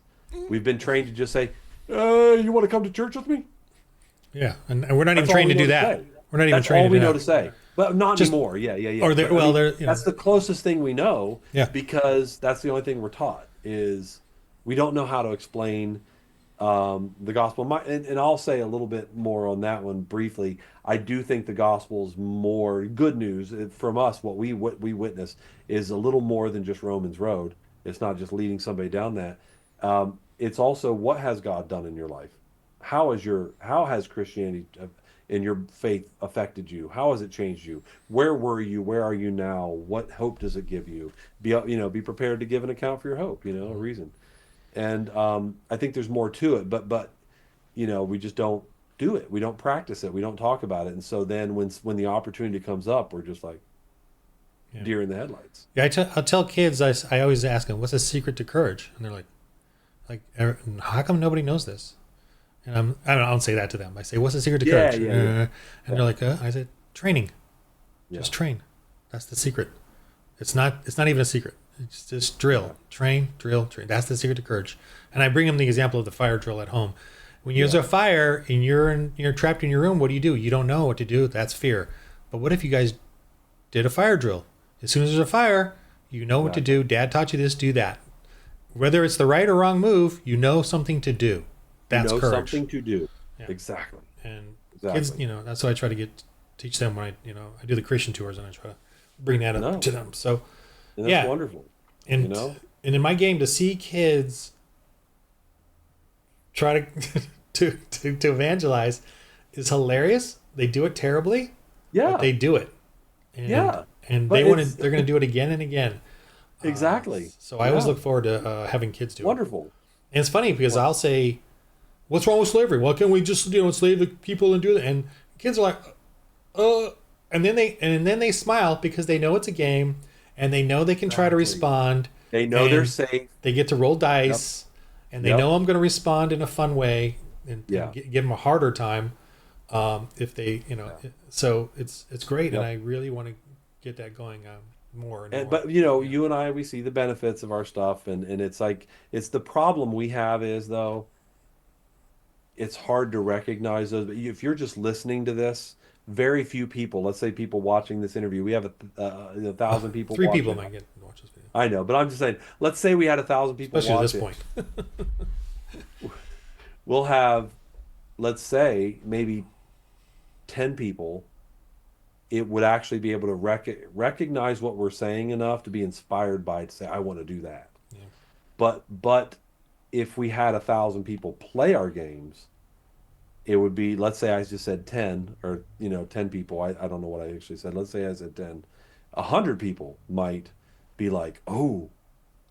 We've been trained to just say, you want to come to church with me? Yeah, and we're not even That's all trained we to know do to that. say. We're not even That's trained all to we do know that. to say. But not Just anymore. Yeah. or But, they're. that's the closest thing we know Yeah. because that's the only thing we're taught is we don't know how to explain the gospel. And I'll say a little bit more on that one briefly. I do think the gospel is more good news from us. What we witness is a little more than just Romans Road. It's not just leading somebody down that. It's also what has God done in your life? How has Christianity and your faith affected you? How has it changed you? Where were you? Where are you now? What hope does it give you? Be prepared to give an account for your hope. A reason. And I think there's more to it, but we just don't do it. We don't practice it. We don't talk about it. And so then when the opportunity comes up, we're just like Yeah. deer in the headlights. Yeah, I tell kids, I always ask them, what's the secret to courage? And they're how come nobody knows this? And I don't say that to them. I say, what's the secret to Yeah, courage? yeah, yeah. And they're like, I said, training. Yeah. Just train. That's the secret. It's not even a secret. It's just drill, train, drill, train. That's the secret to courage. And I bring them the example of the fire drill at home. When there's a fire and you're trapped in your room, what do? You don't know what to do. That's fear. But what if you guys did a fire drill? As soon as there's a fire, you know what to do. Dad taught you this, do that. Whether it's the right or wrong move, you know something to do. That's courage. Something to do. Yeah. Exactly. And Exactly. kids, that's what I try to teach them when I do the Christian tours and I try to bring that up to them. So And that's wonderful. And and in my game, to see kids try to to evangelize is hilarious. They do it terribly. Yeah. But they do it. And, And But they're going to do it again and again. Exactly. So I always look forward to having kids do it. Wonderful. And it's funny because I'll say, "What's wrong with slavery? Why can't we just enslave the people and do that?" And kids are like, and then they smile because they know it's a game and they know they can try to respond. They know they're safe. They get to roll dice, and they know I'm going to respond in a fun way and give them a harder time if they So it's great, and I really want to get that going more and more. But you and I, we see the benefits of our stuff, and it's like it's the problem we have is though it's hard to recognize those. But if you're just listening to this, very few people, let's say people watching this interview, we have 1,000 people. 3 watching. people might get to watch this video. I know, but I'm just saying, let's say we had 1,000 people Especially watch at this point. We'll have, let's say, maybe 10 people. It would actually be able to recognize what we're saying enough to be inspired by it to say, I want to do that. Yeah. But if we had 1,000 people play our games, it would be, let's say I just said 10 or 10 people. I don't know what I actually said. Let's say I said 10. 100 people might be like, oh,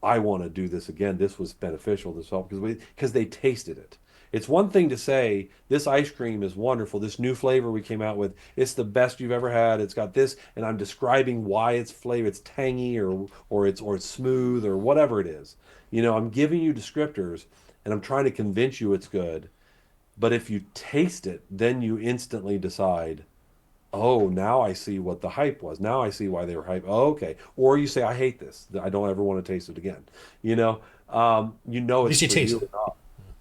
I want to do this again. This was beneficial. This helped because they tasted it. It's one thing to say this ice cream is wonderful. This new flavor we came out with, it's the best you've ever had. It's got this, and I'm describing why it's flavor. It's tangy or it's smooth or whatever it is. I'm giving you descriptors, and I'm trying to convince you it's good. But if you taste it, then you instantly decide, oh, now I see what the hype was. Now I see why they were hype. Oh, okay. Or you say, I hate this. I don't ever want to taste it again. At It's least you for taste you it. or not,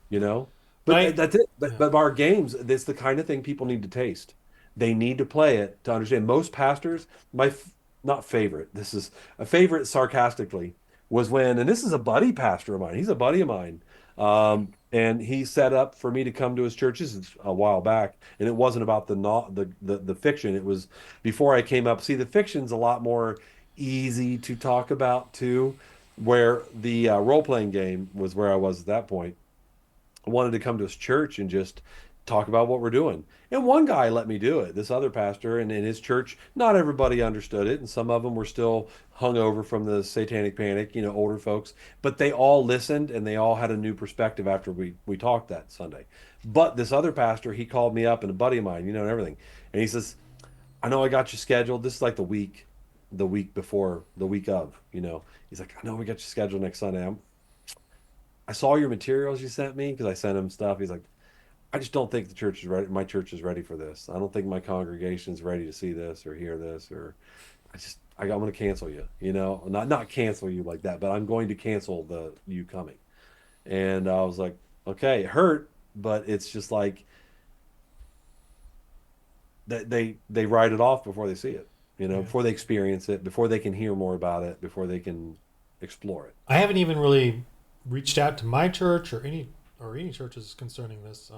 you know? Right. But that's it. Yeah. But our games, it's the kind of thing people need to taste. They need to play it to understand. Most pastors, not favorite, this is a favorite sarcastically, was when, and this is a buddy pastor of mine. He's a buddy of mine. And he set up for me to come to his churches a while back, and it wasn't about the fiction. It was before I came up. See, the fiction's a lot more easy to talk about too, where the role-playing game was where I was at that point. I wanted to come to his church and just talk about what we're doing. And one guy let me do it, this other pastor, and in his church, not everybody understood it, and some of them were still hung over from the satanic panic, older folks, but they all listened and they all had a new perspective after we talked that Sunday. But this other pastor, he called me up and a buddy of mine, and everything. And he says, I know I got you scheduled. This is like the week before, the week of, He's like, I know we got you scheduled next Sunday. I saw your materials you sent me because I sent him stuff. He's like, I just don't think the church is ready. My church is ready for this. I don't think my congregation is ready to see this or hear this. Or I'm going to cancel you. Not cancel you like that, but I'm going to cancel you coming. And I was like, okay, it hurt, but it's just like they write it off before they see it. Yeah. Before they experience it, before they can hear more about it, before they can explore it. I haven't even really reached out to my church or any churches concerning this.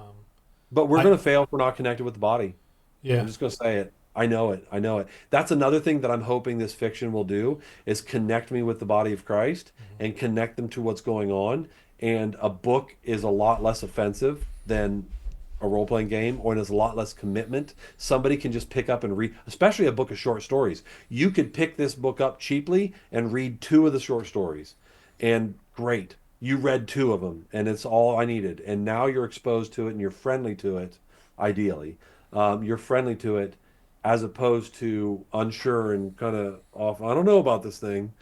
But we're going to fail if we're not connected with the body. Yeah. I'm just going to say it. I know it. I know it. That's another thing that I'm hoping this fiction will do is connect me with the body of Christ and connect them to what's going on. And a book is a lot less offensive than a role-playing game, or there's a lot less commitment. Somebody can just pick up and read, especially a book of short stories. You could pick this book up cheaply and read 2 of the short stories. And great. You read 2 of them, and it's all I needed. And now you're exposed to it, and you're friendly to it, ideally. You're friendly to it as opposed to unsure and kind of off. I don't know about this thing.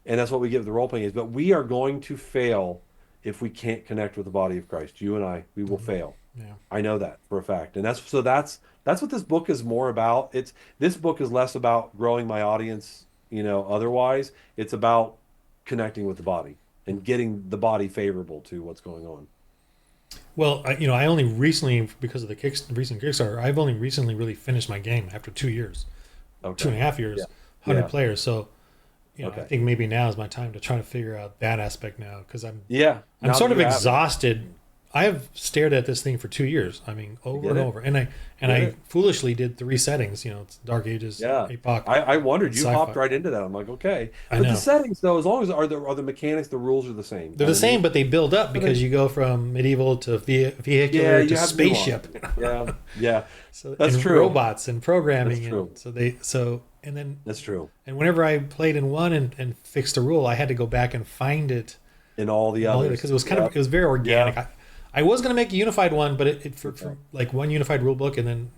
And that's what we give the role-playing games. But we are going to fail if we can't connect with the body of Christ. You and I, we will fail. Yeah. I know that for a fact. And that's what this book is more about. This book is less about growing my audience, otherwise. It's about connecting with the body and getting the body favorable to what's going on. Well, I only recently, because of the recent Kickstarter, I've only recently really finished my game after 2 years, Okay. 2.5 years, Yeah. 100 Yeah. players. So, Okay. I think maybe now is my time to try to figure out that aspect now, because I'm Yeah. I'm Now sort that of you have it. exhausted. I have stared at this thing for 2 years. I mean, over Get and it? over, and I Get it? foolishly did 3 settings. It's Dark Ages, Yeah. Epoch. I wondered. You Sci-fi. hopped right into that. I'm like, okay. I But know. the settings, though, as long as are the mechanics, the rules are the same. They're the same, but they build up because you go from medieval to vehicular you to have spaceship. Yeah. Yeah. So, That's and true. robots and programming. That's true. And then That's true. and whenever I played in one and fixed a rule, I had to go back and find it In all the others. because it was kind of Yep. it was very organic. Yeah. I was going to make a unified one, but for like one unified rule book, and then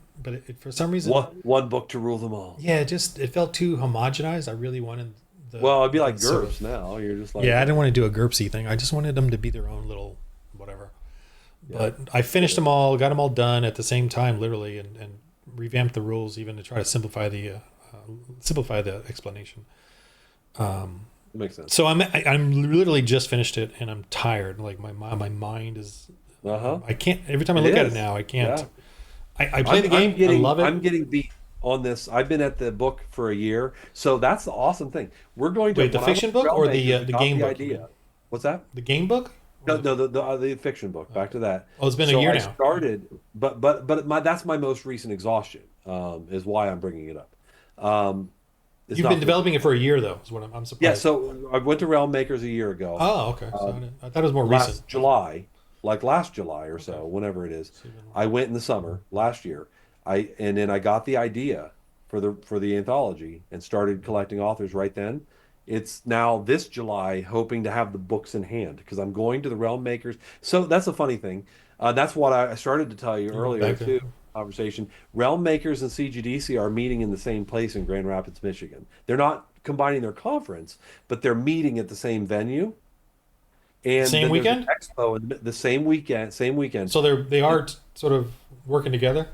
for some reason one book to rule them all. yeah, it felt too homogenized. I really wanted Well, it'd be like sort GURPS now. You're just like yeah, I didn't want to do a GURPSy thing. I just wanted them to be their own little whatever. But I finished them all, got them all done at the same time, literally, and revamped the rules even to try to simplify the explanation. makes sense. So I'm literally just finished it, and I'm tired. Like my mind is. I can't. Every time I look at it now, I can't. Yeah. I play the game. I love it. I'm getting beat on this. I've been at the book for a year, so that's the awesome thing. We're going to Wait, the when I fiction was book or Realmaker, the got game book? idea. What's that? The game book? No, the fiction book. Back to that. Oh, it's been a So year I now. started, but that's my most recent exhaustion. Is why I'm bringing it up. It's You've not been for- developing it for a year, though. Is what I'm surprised. Yeah, so I went to Realm Makers a year ago. Oh, okay. So I thought it was more last recent. July, like last July or so, whenever it is. I went in the summer last year. And then I got the idea for the anthology and started collecting authors right then. It's now this July, hoping to have the books in hand because I'm going to the Realm Makers. So that's a funny thing. That's what I started to tell you You're going earlier back to. too. Conversation. Realm Makers and CGDC are meeting in the same place in Grand Rapids, Michigan. They're not combining their conference, but they're meeting at the same venue. And Same then there's an weekend? expo in the same weekend. Same weekend. So they are sort of working together.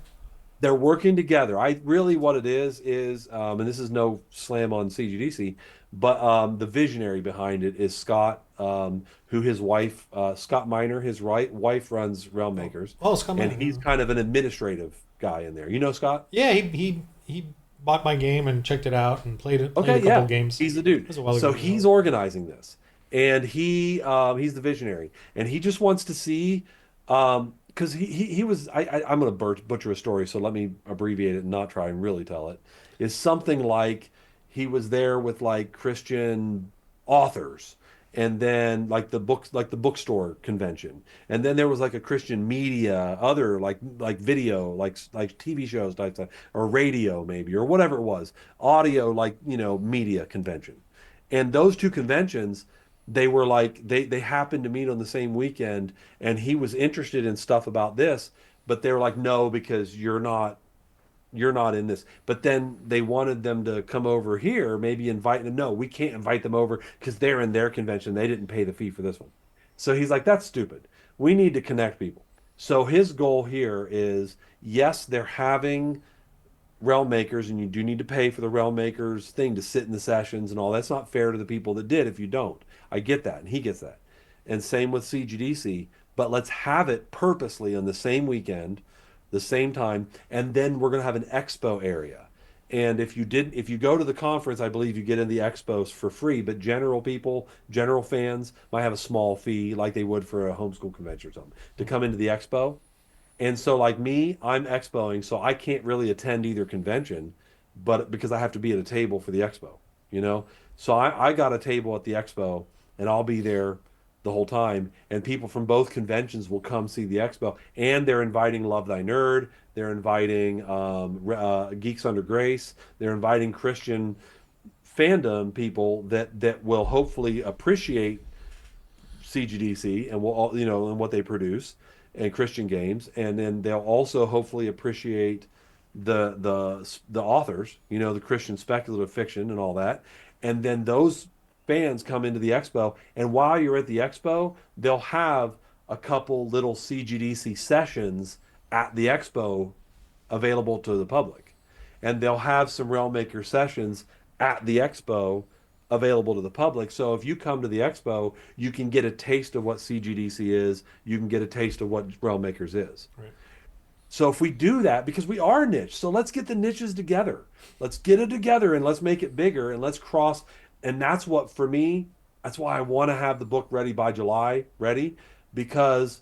They're working together. I really what it is, and this is no slam on CGDC, but the visionary behind it is Scott, who his wife, Scott Miner, his wife runs Realm Oh, Makers, oh, it's coming. and he's kind of an administrative guy in there. You know Scott? Yeah, he bought my game and checked it out and played a Okay, couple yeah, games. he's the It dude. was a while So ago. he's organizing this, and he's the visionary, and he just wants to see, because he was I'm gonna butcher a story, so let me abbreviate it and not try and really tell it. Is something like he was there with like Christian authors, and then like the bookstore convention, and then there was like a Christian media, other like video, like TV shows type stuff, or radio maybe, or whatever it was audio like media convention, and those two conventions they were like they happened to meet on the same weekend, and he was interested in stuff about this, but they were like no, because you're not in this. But then they wanted them to come over here, maybe invite them. No, we can't invite them over because they're in their convention, they didn't pay the fee for this one. So he's like, that's stupid, we need to connect people. So his goal here is, yes, they're having realm makers, and you do need to pay for the realm makers thing to sit in the sessions and all. That's not fair to the people that did if you don't. I get that, and he gets that. And same with CGDC, but let's have it purposely on the same weekend, the same time, and then we're going to have an expo area. And if you go to the conference, I believe you get in the expos for free, but general people, general fans might have a small fee like they would for a homeschool convention or something to come into the expo. And so, like me, I'm expoing, so I can't really attend either convention, but because I have to be at a table for the expo, you know? So I got a table at the expo, and I'll be there the whole time. And people from both conventions will come see the expo. And they're inviting Love Thy Nerd, they're inviting Geeks Under Grace, they're inviting Christian fandom people that will hopefully appreciate CGDC and will and what they produce and Christian games, and then they'll also hopefully appreciate the authors, the Christian speculative fiction and all that, and then those fans come into the expo, and while you're at the expo, they'll have a couple little CGDC sessions at the expo available to the public. And they'll have some Realmmaker sessions at the expo available to the public. So if you come to the expo, you can get a taste of what CGDC is, you can get a taste of what Realmmakers is. Right. So if we do that, because we are niche, so let's get the niches together. Let's get it together and let's make it bigger and let's cross. And that's what, for me, that's why I want to have the book ready by July, ready, because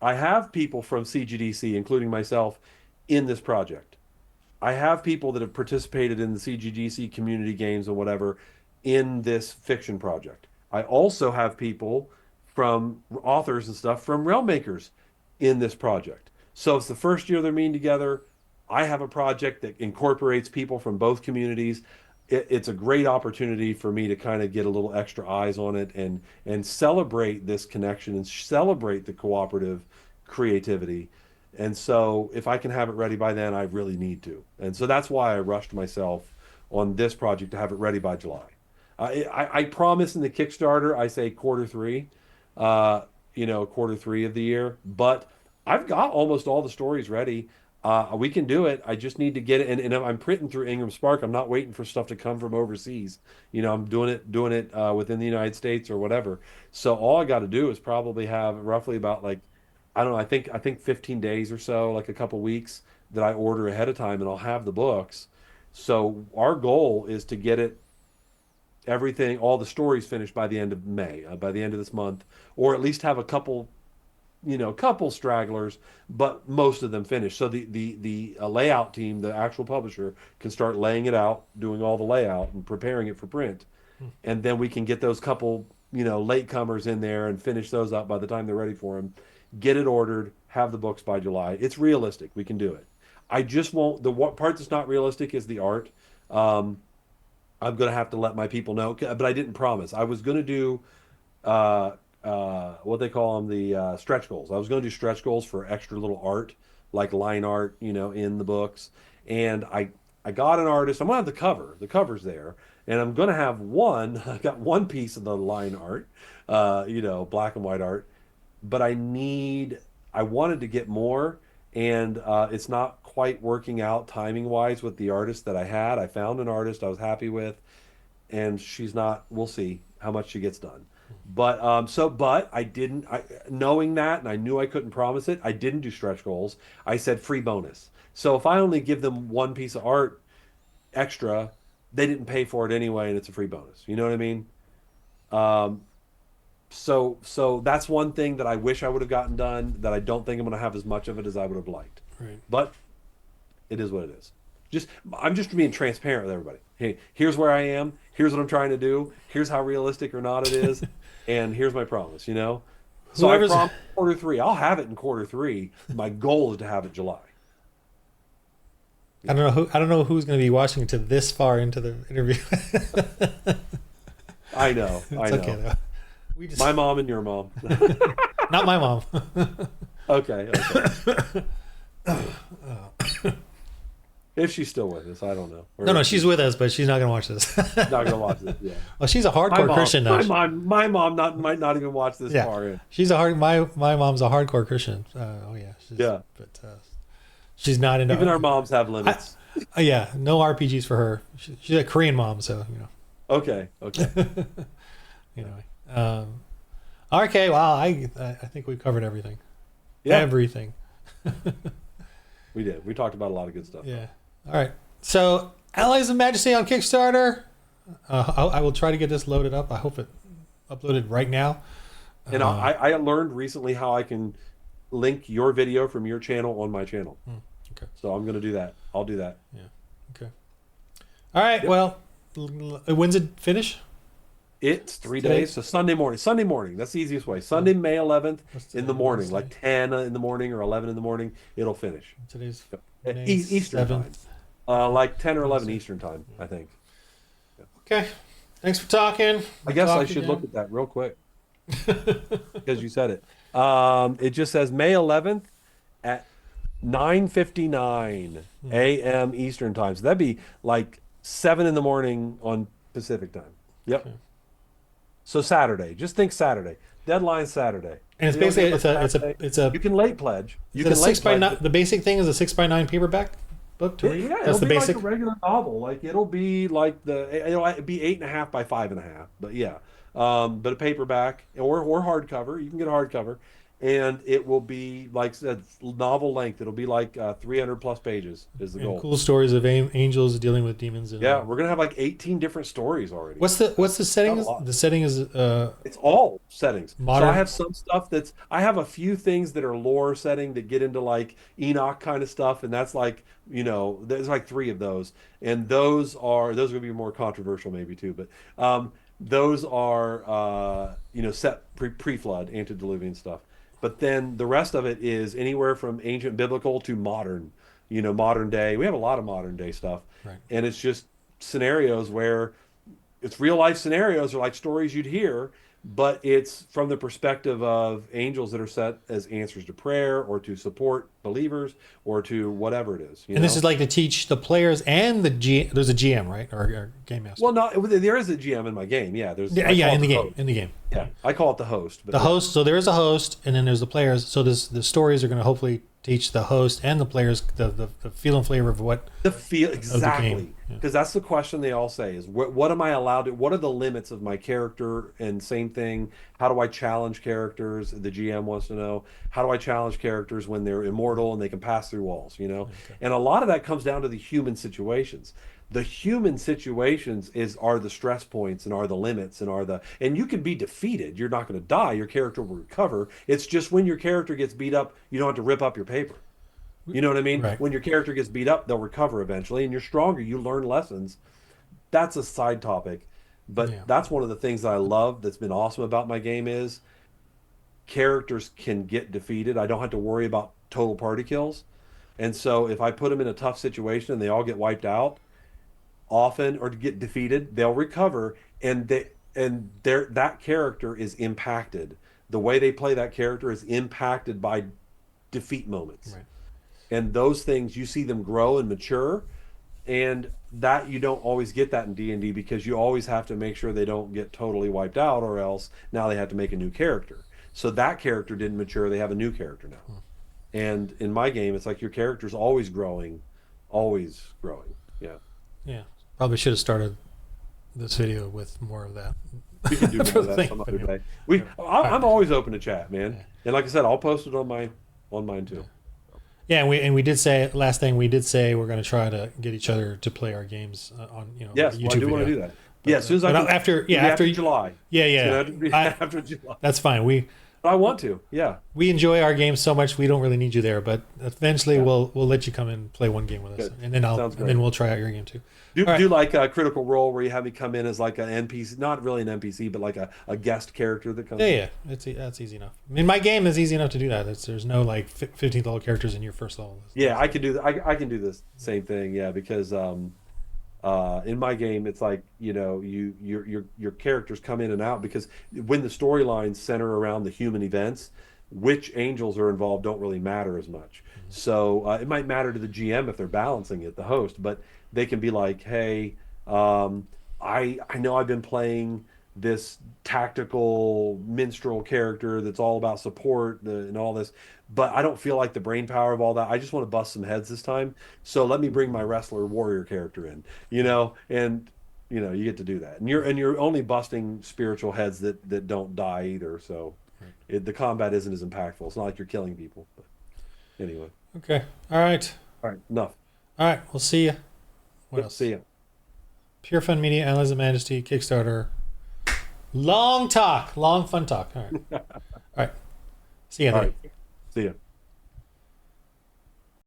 I have people from CGDC, including myself, in this project. I have people that have participated in the CGDC community games and whatever in this fiction project. I also have people from authors and stuff from Realm Makers in this project. So it's the first year they're meeting together. I have a project that incorporates people from both communities. It's a great opportunity for me to kind of get a little extra eyes on it and celebrate this connection and celebrate the cooperative creativity. And so if I can have it ready by then, I really need to. And so that's why I rushed myself on this project to have it ready by July. I promise in the Kickstarter, I say quarter 3, quarter 3 of the year, but I've got almost all the stories ready. We can do it. I just need to get it. And I'm printing through Ingram Spark. I'm not waiting for stuff to come from overseas. I'm doing it within the United States or whatever. So all I got to do is probably have roughly about like, I don't know, I think 15 days or so, like a couple weeks that I order ahead of time, and I'll have the books. So our goal is to get it everything, all the stories finished by the end of May, by the end of this month, or at least have a couple stragglers, but most of them finished. So the layout team, the actual publisher, can start laying it out, doing all the layout and preparing it for print, Hmm. and then we can get those couple latecomers in there and finish those up by the time they're ready for them. Get it ordered, have the books by July. It's realistic. We can do it. I just won't. The part that's not realistic is the art. Um, I'm gonna have to let my people know, but I didn't promise. I was gonna do uh, what they call them, the stretch goals. I was gonna do stretch goals for extra little art, like line art, in the books. And I got an artist. I'm gonna have the cover. The cover's there, and I'm gonna have one. I got one piece of the line art, black and white art, but I wanted to get more, and it's not quite working out timing wise with the artist that I had. I found an artist I was happy with, and she's not, we'll see how much she gets done. But I didn't, knowing that, and I knew I couldn't promise it, I didn't do stretch goals. I said free bonus. So if I only give them one piece of art extra, they didn't pay for it anyway, and it's a free bonus. You know what I mean? Um, so that's one thing that I wish I would have gotten done, that I don't think I'm going to have as much of it as I would have liked. Right. But it is what it is. I'm just being transparent with everybody. Hey, here's where I am. Here's what I'm trying to do. Here's how realistic or not it is, and here's my promise. So I Whoever's promised quarter 3. I'll have it in quarter 3. My goal is to have it July. I don't know who's going to be watching to this far into the interview. I know. It's okay though. My mom and your mom. Not my mom. Okay. If she's still with us, I don't know. No, she's with us, but she's not going to watch this. Not gonna watch this. Yeah. Well, she's a hardcore Christian now. My mom might not even watch this Yeah. far in. She's my mom's a hardcore Christian. Oh yeah. Yeah. But she's not into. Even our moms have limits. Yeah, no RPGs for her. She's a Korean mom, so Okay. Anyway. Okay. Well, I think we covered everything. Yeah. Everything. We did. We talked about a lot of good stuff. Yeah. All right. So, Allies of Majesty on Kickstarter. I will try to get this loaded up. I hope it uploaded right now. And I learned recently how I can link your video from your channel on my channel. Okay. So I'm going to do that. I'll do that. Yeah. Okay. All right. Yep. Well, when's it finish? It's 3 days. So Sunday morning. That's the easiest way. Sunday, May 11th in the morning, like 10 in the morning or 11 in the morning. It'll finish. Today's Eastern 7th. time. Like 10 or 11 Eastern time, I think. Okay. Thanks for talking. I guess I should look at that real quick because you said it. It just says May 11th at 9:59 a.m. Eastern time. So that'd be like 7 in the morning on Pacific time. Yep. Okay. So Saturday. Just think Saturday. Deadline Saturday. And it's basically it's a you can late pledge. You can late pledge. The basic thing is a 6x9 paperback book. Yeah, that's the basic. Like a regular novel. Like it'll be like it'll be 8.5 by 5.5. But yeah, but a paperback or hardcover. You can get a hardcover, and it will be like said novel length. It'll be like 300 plus pages is the goal. Cool stories of angels dealing with demons. And, yeah, we're gonna have like 18 different stories already. What's the setting? The setting is it's all settings. Modern. So I have some stuff I have a few things that are lore setting that get into like Enoch kind of stuff, and that's like there's like 3 of those, and those are gonna be more controversial maybe too, but those are set pre-flood antediluvian stuff. But then the rest of it is anywhere from ancient biblical to modern, modern day. We have a lot of modern day stuff. Right. And it's just scenarios where it's real life scenarios or like stories you'd hear, but it's from the perspective of angels that are set as answers to prayer or to support believers or to whatever it is. This is like to teach the players and there's a GM, right? Or game master. Well, no, there is a GM in my game. Yeah, in the game. Yeah, I call it the host. But the host. So there is a host, and then there's the players. So the stories are going to hopefully teach the host and the players the feel and flavor of what the feel exactly. Because that's the question they all say is what am I allowed to? What are the limits of my character? And same thing. How do I challenge characters? The GM wants to know. How do I challenge characters when they're immortal and they can pass through walls? Okay. And a lot of that comes down to the human situations. The human situations are the stress points and are the limits and you can be defeated. You're not going to die. Your character will recover. It's just when your character gets beat up, you don't have to rip up your paper. You know what I mean? Right. When your character gets beat up, they'll recover eventually, and you're stronger. You learn lessons. That's a side topic, but that's one of the things that I love that's been awesome about my game is characters can get defeated. I don't have to worry about total party kills. And so if I put them in a tough situation and they all get wiped out, often or to get defeated, they'll recover, and that character is impacted. The way they play that character is impacted by defeat moments. Right. And those things, you see them grow and mature, and that you don't always get that in D&D, because you always have to make sure they don't get totally wiped out, or else now they have to make a new character. So that character didn't mature, they have a new character now. And in my game, it's like your character's always growing, always growing. Yeah. Yeah. Probably should have started this video with more of that. We can do more of that some other day. I'm always open to chat, man. Yeah. And like I said, I'll post it on mine too. Yeah, and we did say, last thing we did say, we're going to try to get each other to play our games on yes, YouTube I do want to do that. But, as soon as after July. Yeah. After July. That's fine. I want to. Yeah. We enjoy our games so much we don't really need you there, but eventually we'll let you come and play one game with us, and then we'll try out your game too. Do like a Critical Role where you have me come in as like an NPC, not really an NPC, but like a guest character that comes. Yeah, that's easy enough. I mean, my game is easy enough to do that. There's no like 15th level characters in your first level. Yeah, I can do I can do this same thing. Yeah, because in my game, it's like, your characters come in and out, because when the storylines center around the human events, which angels are involved don't really matter as much. Mm-hmm. So it might matter to the GM if they're balancing it, the host, but they can be like, hey, I know I've been playing this tactical minstrel character that's all about support and all this, but I don't feel like the brain power of all that. I just want to bust some heads this time. So let me bring my wrestler warrior character in, and you get to do that. And you're only busting spiritual heads that don't die either. So the combat isn't as impactful. It's not like you're killing people. But anyway. Okay. All right. Enough. All right. We'll see you. What else? See you. Pure Fun Media, Analyze Majesty, Kickstarter. Long fun talk. All right. See you. All right. See ya.